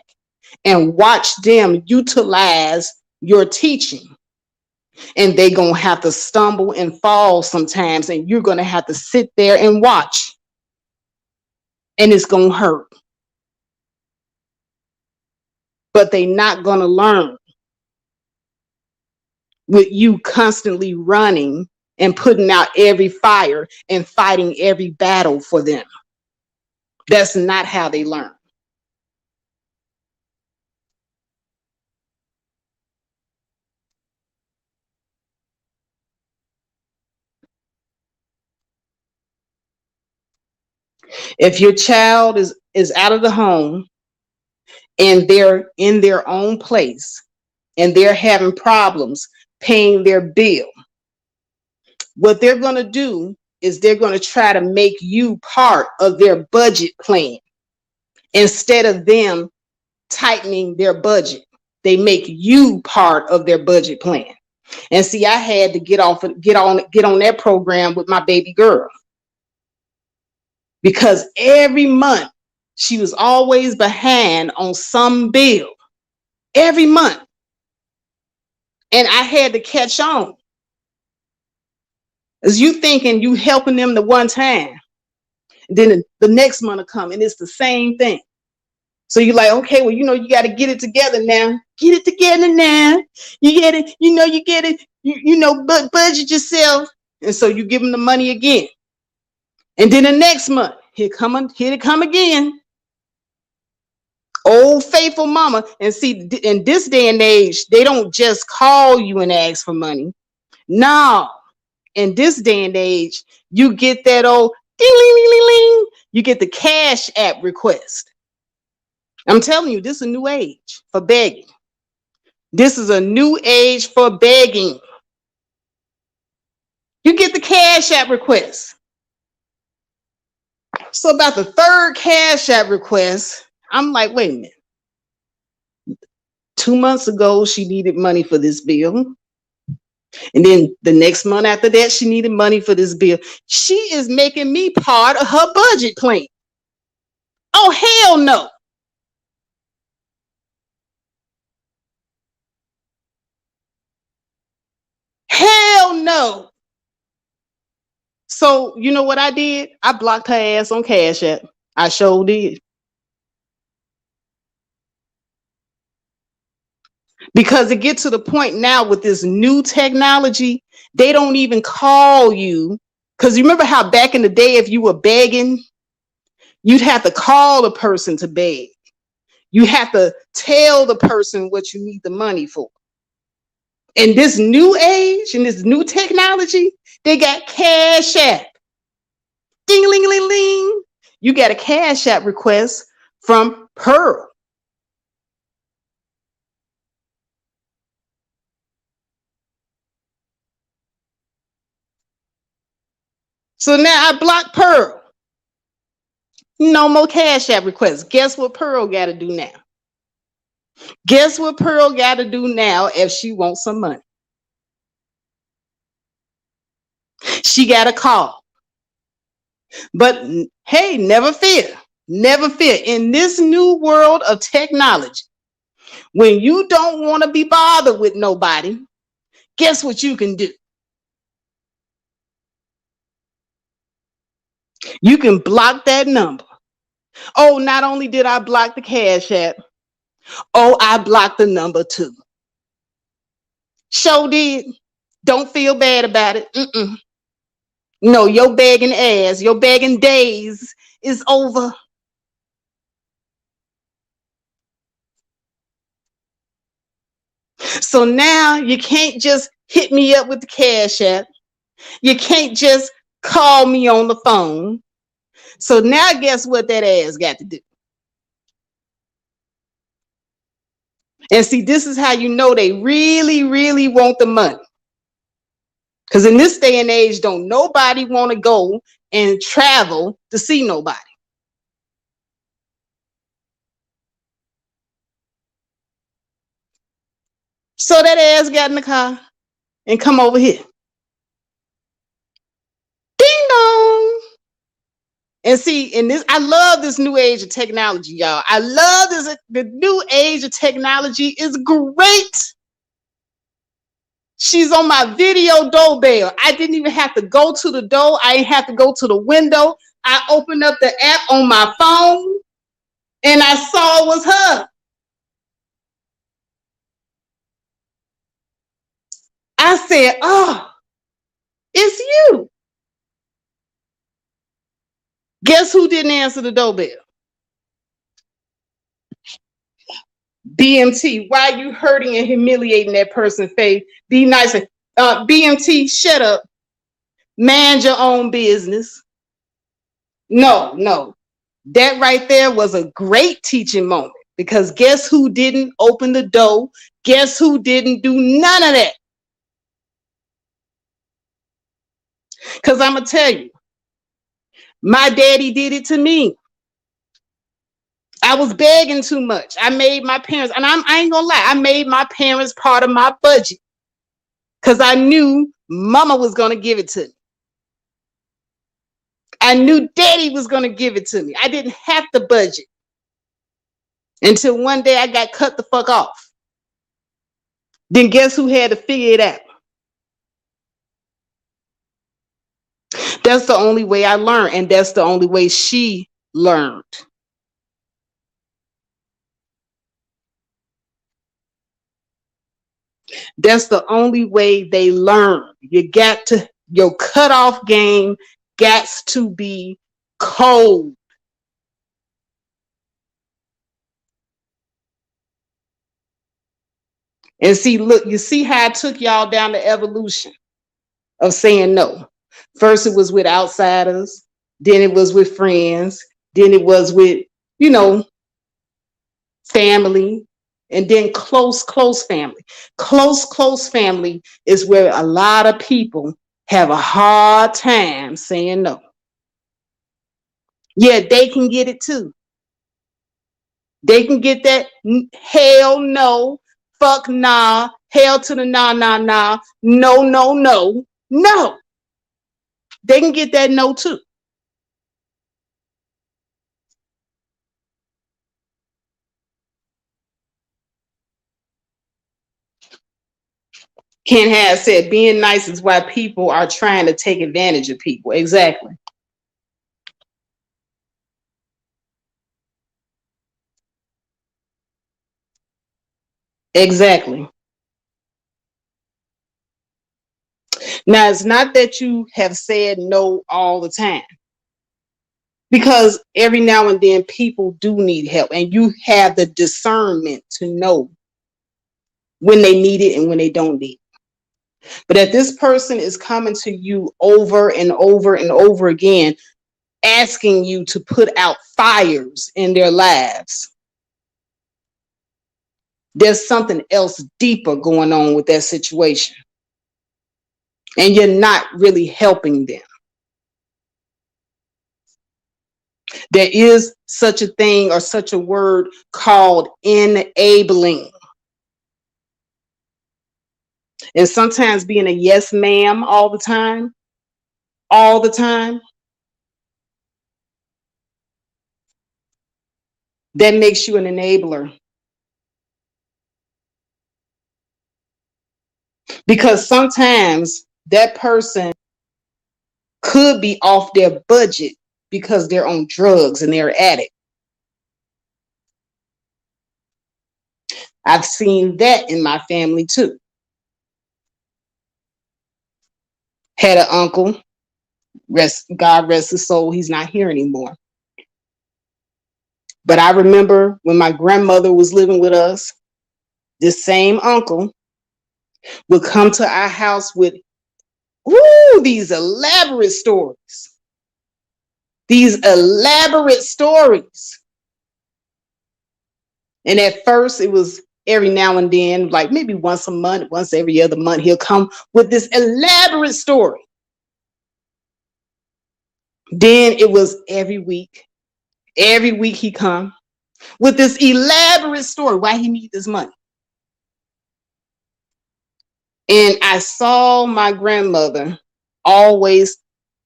Speaker 2: and watch them utilize your teaching. And they're going to have to stumble and fall sometimes. And you're going to have to sit there and watch. And it's going to hurt. But they're not going to learn with you constantly running and putting out every fire and fighting every battle for them. That's not how they learn. If your child is out of the home and they're in their own place and they're having problems paying their bill, what they're going to do is they're going to try to make you part of their budget plan instead of them tightening their budget. They make you part of their budget plan. And see, I had to get on that program with my baby girl, because every month she was always behind on some bill every month. And I had to catch on. As you thinking you helping them the one time, then the next month will come and it's the same thing. So you're like, okay, well, you got to get it together now. Get it together now. You get it, you get it, but budget yourself. And so you give them the money again. And then the next month, here it come again. Old faithful mama. And see, in this day and age, they don't just call you and ask for money. No, in this day and age, you get that old ding, ling, ling, ling, ling. You get the Cash App request. I'm telling you, this is a new age for begging. This is a new age for begging. You get the Cash App request. So about the third Cash App request, I'm like, wait a minute. 2 months ago, she needed money for this bill. And then the next month after that, she needed money for this bill. She is making me part of her budget plan. Oh, hell no. Hell no. So you know what I did? I blocked her ass on Cash App. I sure did. Because it gets to the point now with this new technology, they don't even call you. Because you remember how back in the day, if you were begging, you'd have to call the person to beg. You have to tell the person what you need the money for. In this new age, in this new technology, they got Cash App. Ding, ling, ling, ling. You got a Cash App request from Pearl. So now I blocked Pearl. No more Cash App requests. Guess what Pearl got to do now? Guess what Pearl got to do now if she wants some money? She got to call. But hey, never fear. Never fear. In this new world of technology, when you don't want to be bothered with nobody, guess what you can do? You can block that number. Oh, not only did I block the Cash App, oh, I blocked the number too. Sure did. Don't feel bad about it. No, your begging ass, your begging days is over. So now you can't just hit me up with the Cash App. You can't just call me on the phone. So now guess what that ass got to do? And see, this is how you know they really, really want the money. Because in this day and age, don't nobody want to go and travel to see nobody. So that ass got in the car and come over here. Ding dong. And see, in this, I love this new age of technology, y'all. I love this. The new age of technology is great. She's on my video doorbell. I didn't even have to go to the door. I didn't have to go to the window. I opened up the app on my phone and I saw it was her. I said, oh, it's you. Guess who didn't answer the doorbell? BMT. Why are you hurting and humiliating that person's faith? Be nice. BMT, shut up. Mind your own business. No. That right there was a great teaching moment, because guess who didn't open the door? Guess who didn't do none of that? Because I'm going to tell you, my daddy did it to me. I was begging too much. I made my parents, and I ain't going to lie, I made my parents part of my budget because I knew mama was going to give it to me. I knew daddy was going to give it to me. I didn't have to budget until one day I got cut the fuck off. Then guess who had to figure it out? That's the only way I learned, and that's the only way she learned. That's the only way they learn. Your cutoff game got to be cold. And see, look, you see how I took y'all down the evolution of saying no. First, it was with outsiders, then it was with friends, then it was with, family, and then close family. Close family is where a lot of people have a hard time saying no. Yeah, they can get it too. They can get that hell no, fuck nah, hell to the nah, no. They can get that no too. Ken has said being nice is why people are trying to take advantage of people. Exactly. Exactly. Now, it's not that you have said no all the time, because every now and then people do need help, and you have the discernment to know when they need it and when they don't need it. But if this person is coming to you over and over and over again, asking you to put out fires in their lives, there's something else deeper going on with that situation. And you're not really helping them. There is such a thing or such a word called enabling. And sometimes being a yes ma'am all the time, that makes you an enabler. Because sometimes that person could be off their budget because they're on drugs and they're addict. I've seen that in my family too. Had an uncle, God rest his soul, he's not here anymore. But I remember when my grandmother was living with us, this same uncle would come to our house with these elaborate stories. And at first it was every now and then, like maybe once a month, once every other month, he'll come with this elaborate story. Then it was every week. Every week he come with this elaborate story why he needs this money. And I saw my grandmother always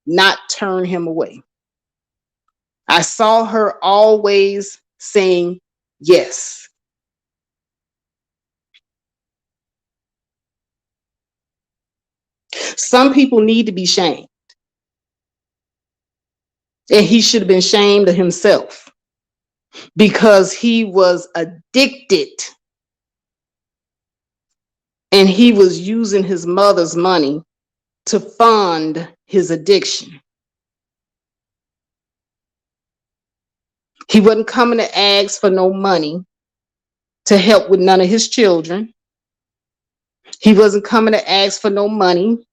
Speaker 2: not turn him away. I saw her always saying yes. Some people need to be shamed. And he should have been shamed of himself because he was addicted and he was using his mother's money to fund his addiction. He wasn't coming to ask for no money to help with none of his children. He wasn't coming to ask for no money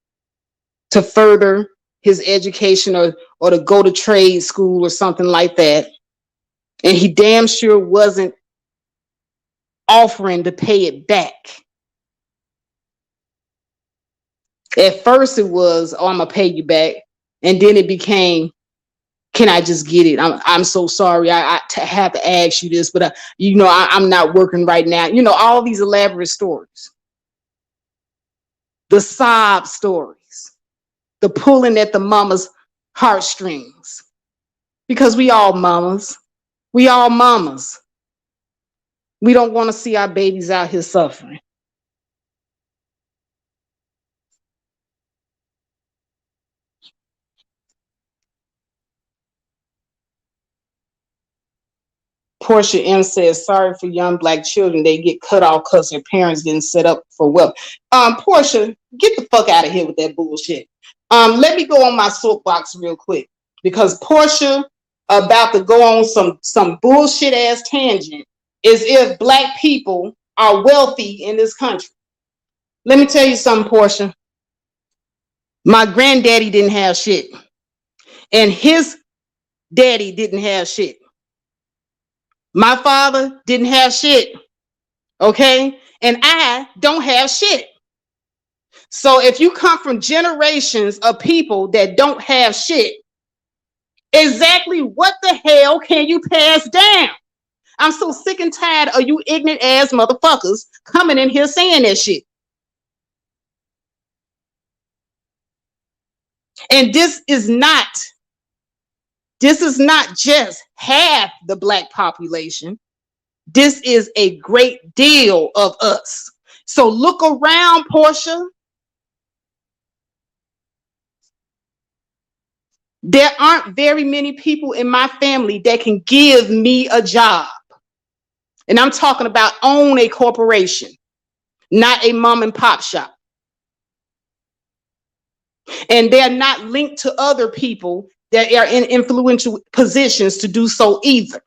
Speaker 2: to further his education or to go to trade school or something like that. And he damn sure wasn't offering to pay it back. At first it was, oh, I'm gonna pay you back. And then it became, can I just get it? I'm so sorry. Have to ask you this, but I'm not working right now. All these elaborate stories, the sob stories, the pulling at the mama's heartstrings, because we all mamas. We all mamas. We don't want to see our babies out here suffering. Portia M says, sorry for young Black children. They get cut off because their parents didn't set up for wealth. Portia, get the fuck out of here with that bullshit. Let me go on my soapbox real quick, because Portia about to go on some bullshit ass tangent as if Black people are wealthy in this country. Let me tell you something, Portia. My granddaddy didn't have shit, and his daddy didn't have shit. My father didn't have shit, okay? And I don't have shit. So if you come from generations of people that don't have shit, exactly what the hell can you pass down? I'm so sick and tired of you ignorant ass motherfuckers coming in here saying that shit. And this is not just half the Black population. This is a great deal of us. So look around, Portia. There aren't very many people in my family that can give me a job. And I'm talking about own a corporation, not a mom and pop shop. And they're not linked to other people that are in influential positions to do so either.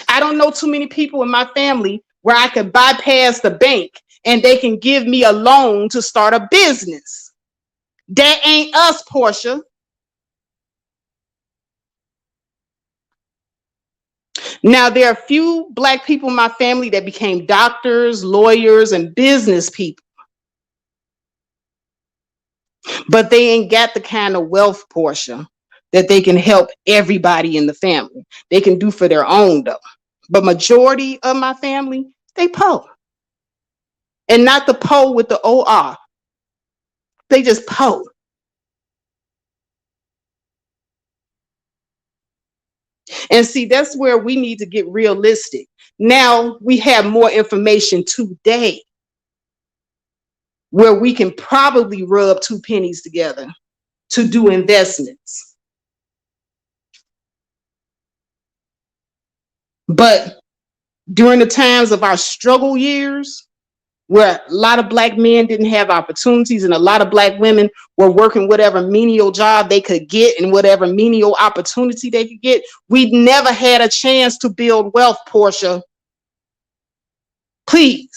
Speaker 2: I don't know too many people in my family where I could bypass the bank and they can give me a loan to start a business. That ain't us, Portia. Now, there are a few Black people in my family that became doctors, lawyers, and business people. But they ain't got the kind of wealth, Portia, that they can help everybody in the family. They can do for their own, though. But majority of my family, they poor. And not the poor with the O-R. They just poor. And see, that's where we need to get realistic. Now we have more information today where we can probably rub two pennies together to do investments. But during the times of our struggle years, where a lot of Black men didn't have opportunities and a lot of Black women were working whatever menial job they could get and whatever menial opportunity they could get, we never had a chance to build wealth, Portia. Please.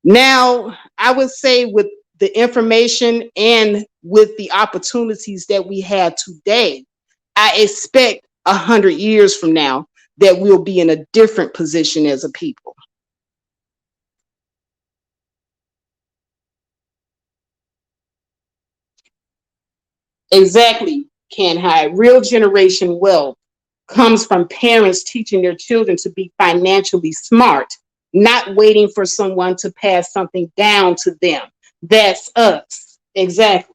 Speaker 2: Now, I would say with the information and with the opportunities that we have today, I expect 100 years from now that we'll be in a different position as a people. Exactly, Can High. Real generation wealth comes from parents teaching their children to be financially smart, not waiting for someone to pass something down to them. That's us. Exactly.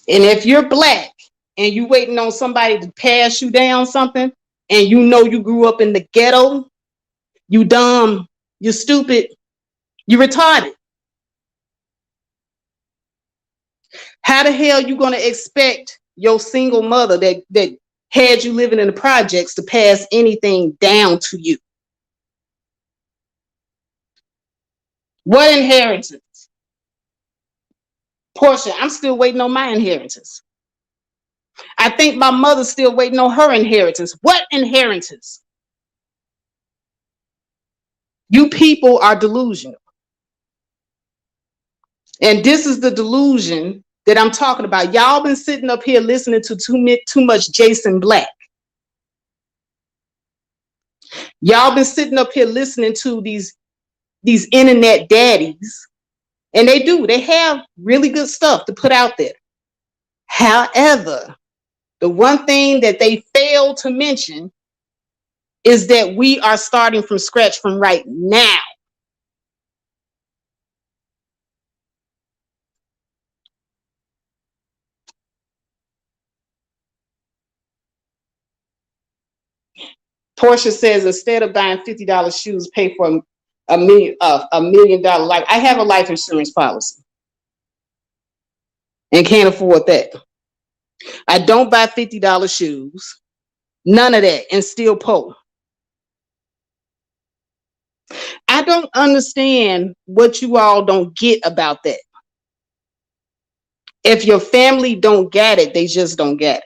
Speaker 2: And if you're Black and you waiting on somebody to pass you down something, and you know you grew up in the ghetto, you dumb, you stupid, you retarded. How the hell you gonna expect your single mother that had you living in the projects to pass anything down to you? What inheritance? Portia, I'm still waiting on my inheritance. I think my mother's still waiting on her inheritance. What inheritance? You people are delusional. And this is the delusion that I'm talking about. Y'all been sitting up here listening to too much Jason Black. Y'all been sitting up here listening to these internet daddies, and they have really good stuff to put out there. However, the one thing that they fail to mention is that we are starting from scratch from right now. Portia says instead of buying $50 shoes, pay for $1 million life. I have a life insurance policy and can't afford that. I don't buy $50 shoes, none of that, and still poor. I don't understand what you all don't get about that. If your family don't get it, they just don't get it.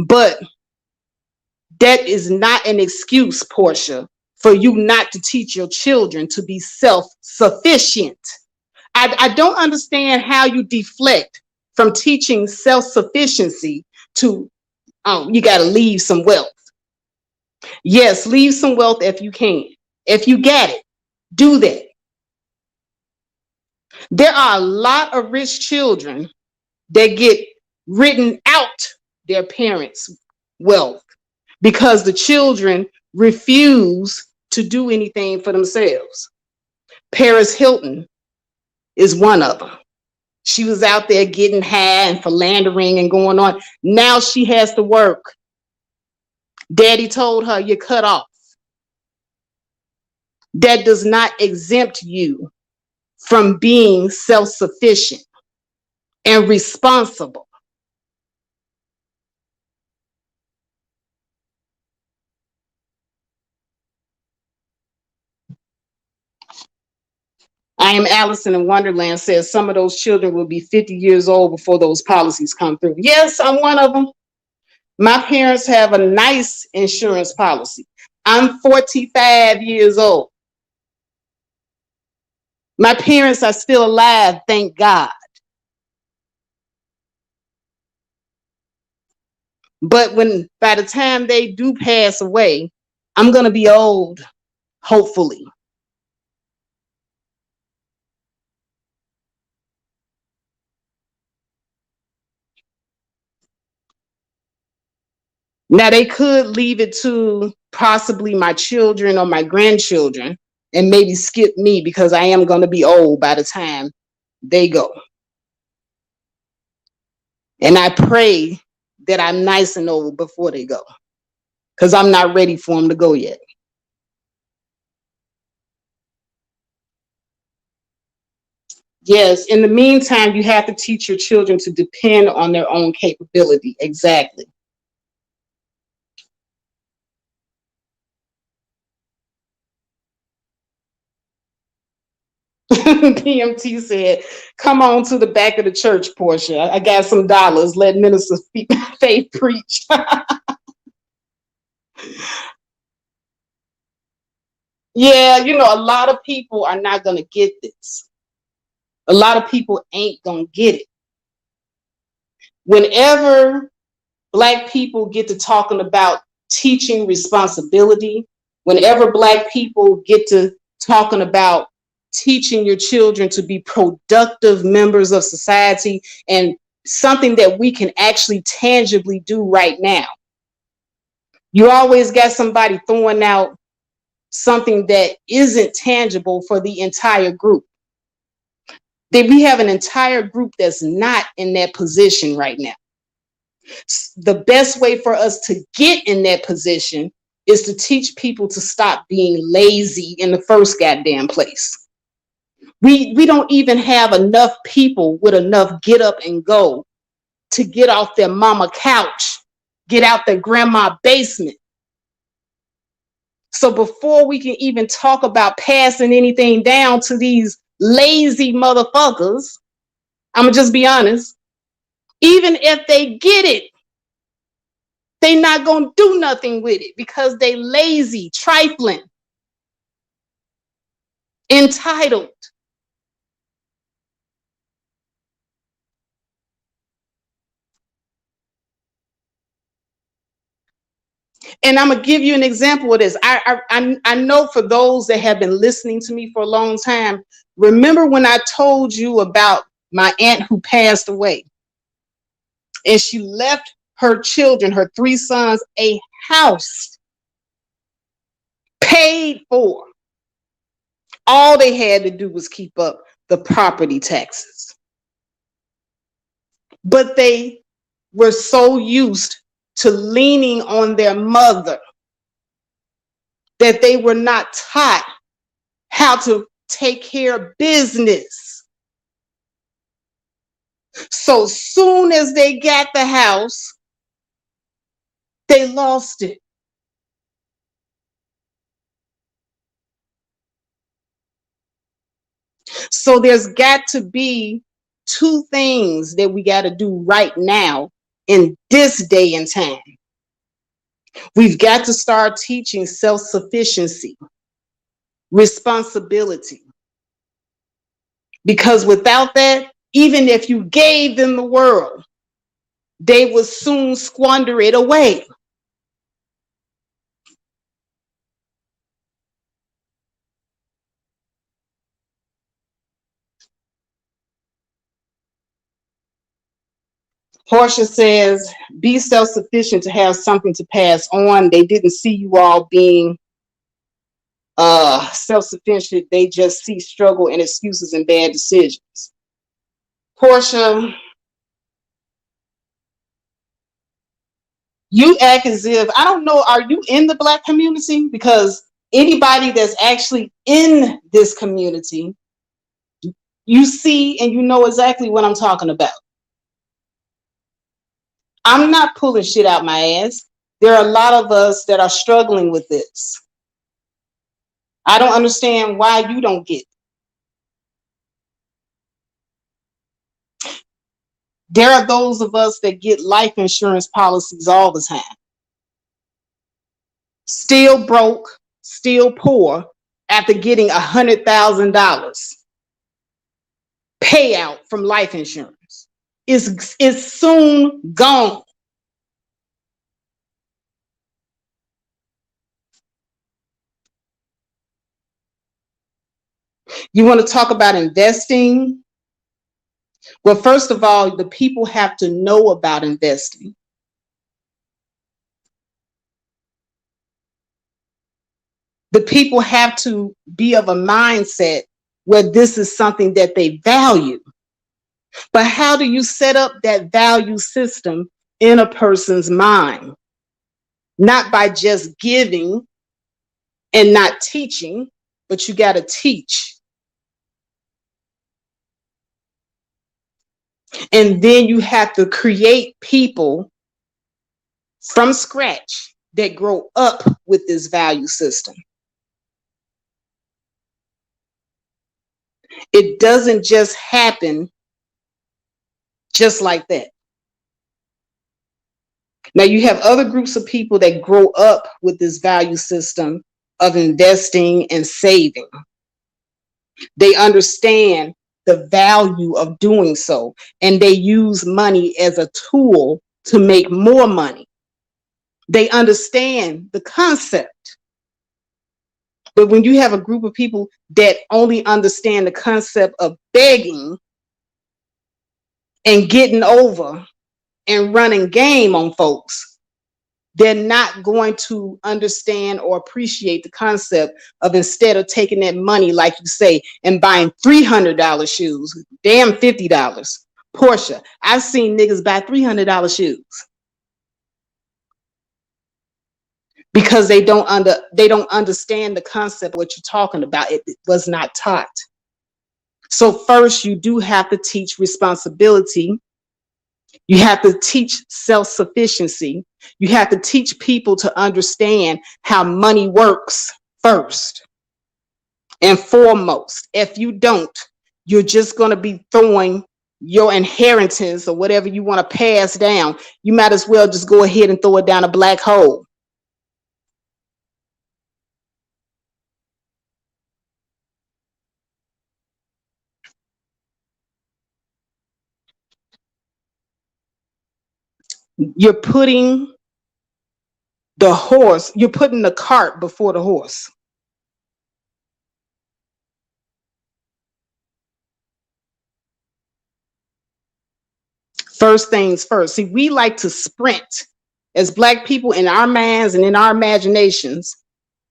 Speaker 2: But that is not an excuse, Portia, for you not to teach your children to be self-sufficient. I don't understand how you deflect from teaching self-sufficiency to you got to leave some wealth. Yes, leave some wealth if you can. If you get it, do that. There are a lot of rich children that get written out their parents' wealth because the children refuse to do anything for themselves. Paris Hilton is one of them. She was out there getting high and philandering and going on. Now she has to work. Daddy told her, you're cut off. That does not exempt you from being self-sufficient and responsible. I am Allison in Wonderland says some of those children will be 50 years old before those policies come through. Yes, I'm one of them. My parents have a nice insurance policy. I'm 45 years old. My parents are still alive, thank God. But by the time they do pass away, I'm going to be old, hopefully. Now, they could leave it to possibly my children or my grandchildren and maybe skip me because I am going to be old by the time they go. And I pray that I'm nice and old before they go because I'm not ready for them to go yet. Yes, in the meantime, you have to teach your children to depend on their own capability. Exactly. PMT said, come on to the back of the church, Portia. I got some dollars. Let Minister Faith preach. Yeah, a lot of people are not going to get this. A lot of people ain't going to get it. Whenever Black people get to talking about teaching responsibility, whenever Black people get to talking about teaching your children to be productive members of society and something that we can actually tangibly do right now, you always got somebody throwing out something that isn't tangible for the entire group. That we have an entire group that's not in that position right now. The best way for us to get in that position is to teach people to stop being lazy in the first goddamn place. We don't even have enough people with enough get up and go to get off their mama couch, get out their grandma basement. So before we can even talk about passing anything down to these lazy motherfuckers, I'm gonna just be honest, even if they get it, they not gonna do nothing with it because they lazy, trifling, entitled. And I'm gonna give you an example of this. I know for those that have been listening to me for a long time, remember when I told you about my aunt who passed away, and she left her children, her three sons, a house paid for. All they had to do was keep up the property taxes. But they were so used to leaning on their mother that they were not taught how to take care of business. So soon as they got the house, they lost it. So there's got to be two things that we got to do right now in this day and time. We've got to start teaching self-sufficiency, responsibility. Because without that, even if you gave them the world, they would soon squander it away. Portia says, be self-sufficient to have something to pass on. They didn't see you all being self-sufficient. They just see struggle and excuses and bad decisions. Portia, you act as if, I don't know, are you in the Black community? Because anybody that's actually in this community, you see and you know exactly what I'm talking about. I'm not pulling shit out my ass. There are a lot of us that are struggling with this. I don't understand why you don't get it. There are those of us that get life insurance policies all the time. Still broke, still poor after getting $100,000 payout from life insurance. It's soon gone. You want to talk about investing? Well, first of all, the people have to know about investing. The people have to be of a mindset where this is something that they value. But how do you set up that value system in a person's mind? Not by just giving and not teaching, but you got to teach. And then you have to create people from scratch that grow up with this value system. It doesn't just happen just like that. Now, you have other groups of people that grow up with this value system of investing and saving. They understand the value of doing so, and they use money as a tool to make more money. They understand the concept. But when you have a group of people that only understand the concept of begging and getting over and running game on folks, they're not going to understand or appreciate the concept of, instead of taking that money, like you say, and buying $300 shoes, damn $50. Portia, I've seen niggas buy $300 shoes because they don't understand the concept of what you're talking about. It was not taught. So first, you do have to teach responsibility. You have to teach self-sufficiency. You have to teach people to understand how money works first and foremost. If you don't, you're just going to be throwing your inheritance or whatever you want to pass down. You might as well just go ahead and throw it down a black hole. You're putting
Speaker 1: the horse, you're putting the cart before the horse. First things first. See, we like to sprint as Black people in our minds and in our imaginations.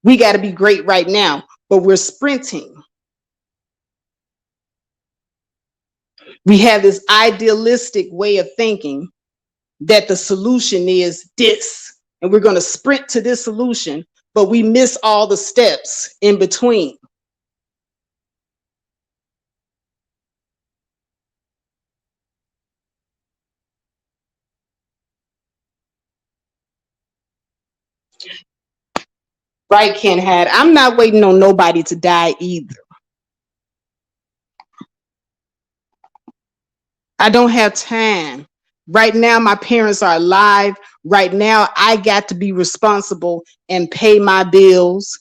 Speaker 1: We got to be great right now, but we're sprinting. We have this idealistic way of thinking that the solution is this, and we're going to sprint to this solution, but we miss all the steps in between. Right, Ken Had. I'm not waiting on nobody to die either. I don't have time. Right now, my parents are alive. Right now, I got to be responsible and pay my bills,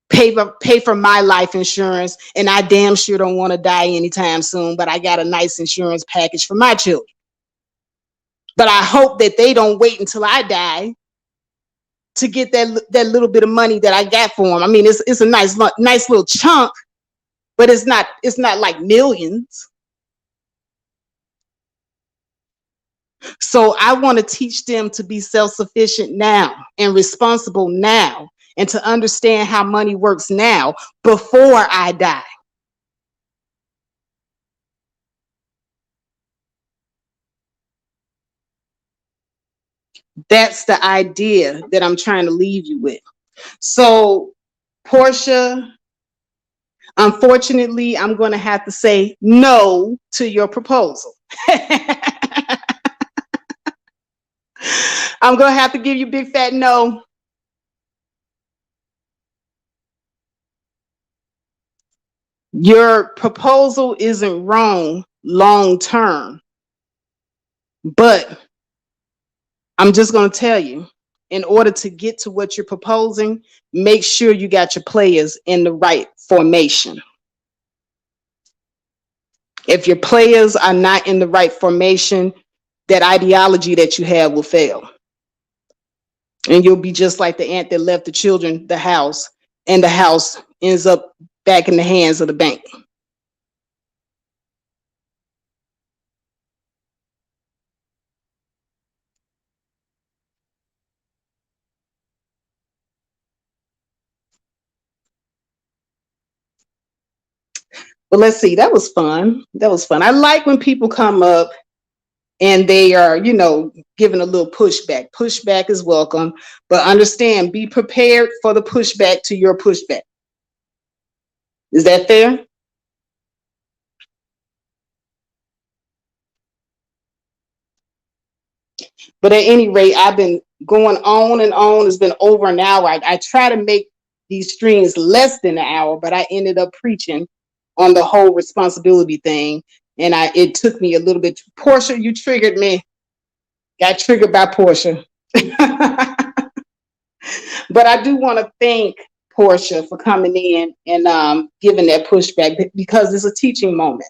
Speaker 1: pay for my life insurance, and I damn sure don't want to die anytime soon, but I got a nice insurance package for my children. But I hope that they don't wait until I die to get that little bit of money that I got for them. I mean, it's a nice little chunk, but it's not like millions. So I want to teach them to be self-sufficient now and responsible now, and to understand how money works now before I die. That's the idea that I'm trying to leave you with. So, Portia, unfortunately, I'm going to have to say no to your proposal. I'm going to have to give you a big fat no. Your proposal isn't wrong long term, but I'm just going to tell you, in order to get to what you're proposing, make sure you got your players in the right formation. If your players are not in the right formation, that ideology that you have will fail. And you'll be just like the ant that left the children the house, and the house ends up back in the hands of the bank. But let's see, that was fun. That was fun. I like when people come up and they are, giving a little pushback. Pushback is welcome, but understand, be prepared for the pushback to your pushback. Is that fair? But at any rate, I've been going on and on. It's been over an hour. I try to make these streams less than an hour, but I ended up preaching on the whole responsibility thing. And it took me a little bit. Portia, you triggered me. Got triggered by Portia. But I do want to thank Portia for coming in and giving that pushback, because it's a teaching moment.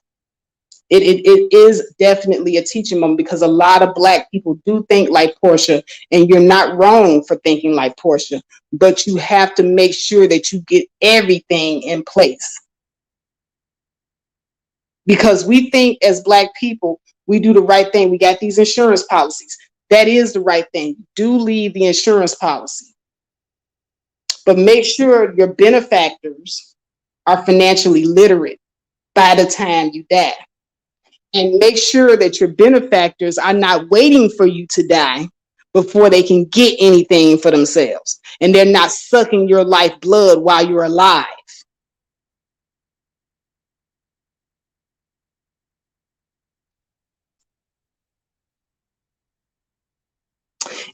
Speaker 1: It is definitely a teaching moment, because a lot of Black people do think like Portia, and you're not wrong for thinking like Portia, but you have to make sure that you get everything in place. Because we think as Black people, we do the right thing. We got these insurance policies. That is the right thing. Do leave the insurance policy. But make sure your benefactors are financially literate by the time you die. And make sure that your benefactors are not waiting for you to die before they can get anything for themselves. And they're not sucking your lifeblood while you're alive.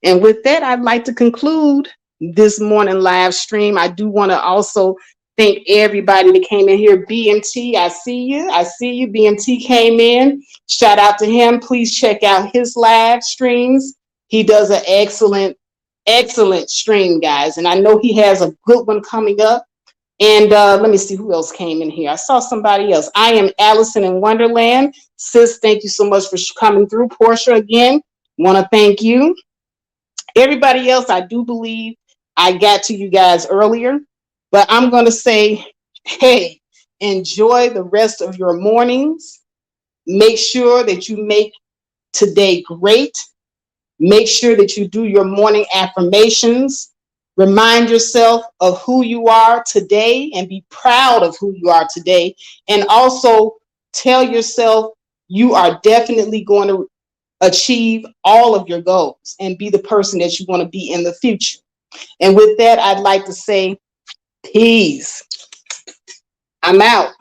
Speaker 1: And with that, I'd like to conclude this morning live stream. I do want to also thank everybody that came in here. BMT, I see you. I see you. BMT came in. Shout out to him. Please check out his live streams. He does an excellent stream, guys. And I know he has a good one coming up. And let me see who else came in here. I saw somebody else. I am Allison in Wonderland. Sis, thank you so much for coming through. Portia, again, want to thank you. Everybody else, I do believe I got to you guys earlier, but I'm going to say, hey, enjoy the rest of your mornings. Make sure that you make today great. Make sure that you do your morning affirmations. Remind yourself of who you are today and be proud of who you are today. And also tell yourself you are definitely going to achieve all of your goals and be the person that you want to be in the future. And with that, I'd like to say peace. I'm out.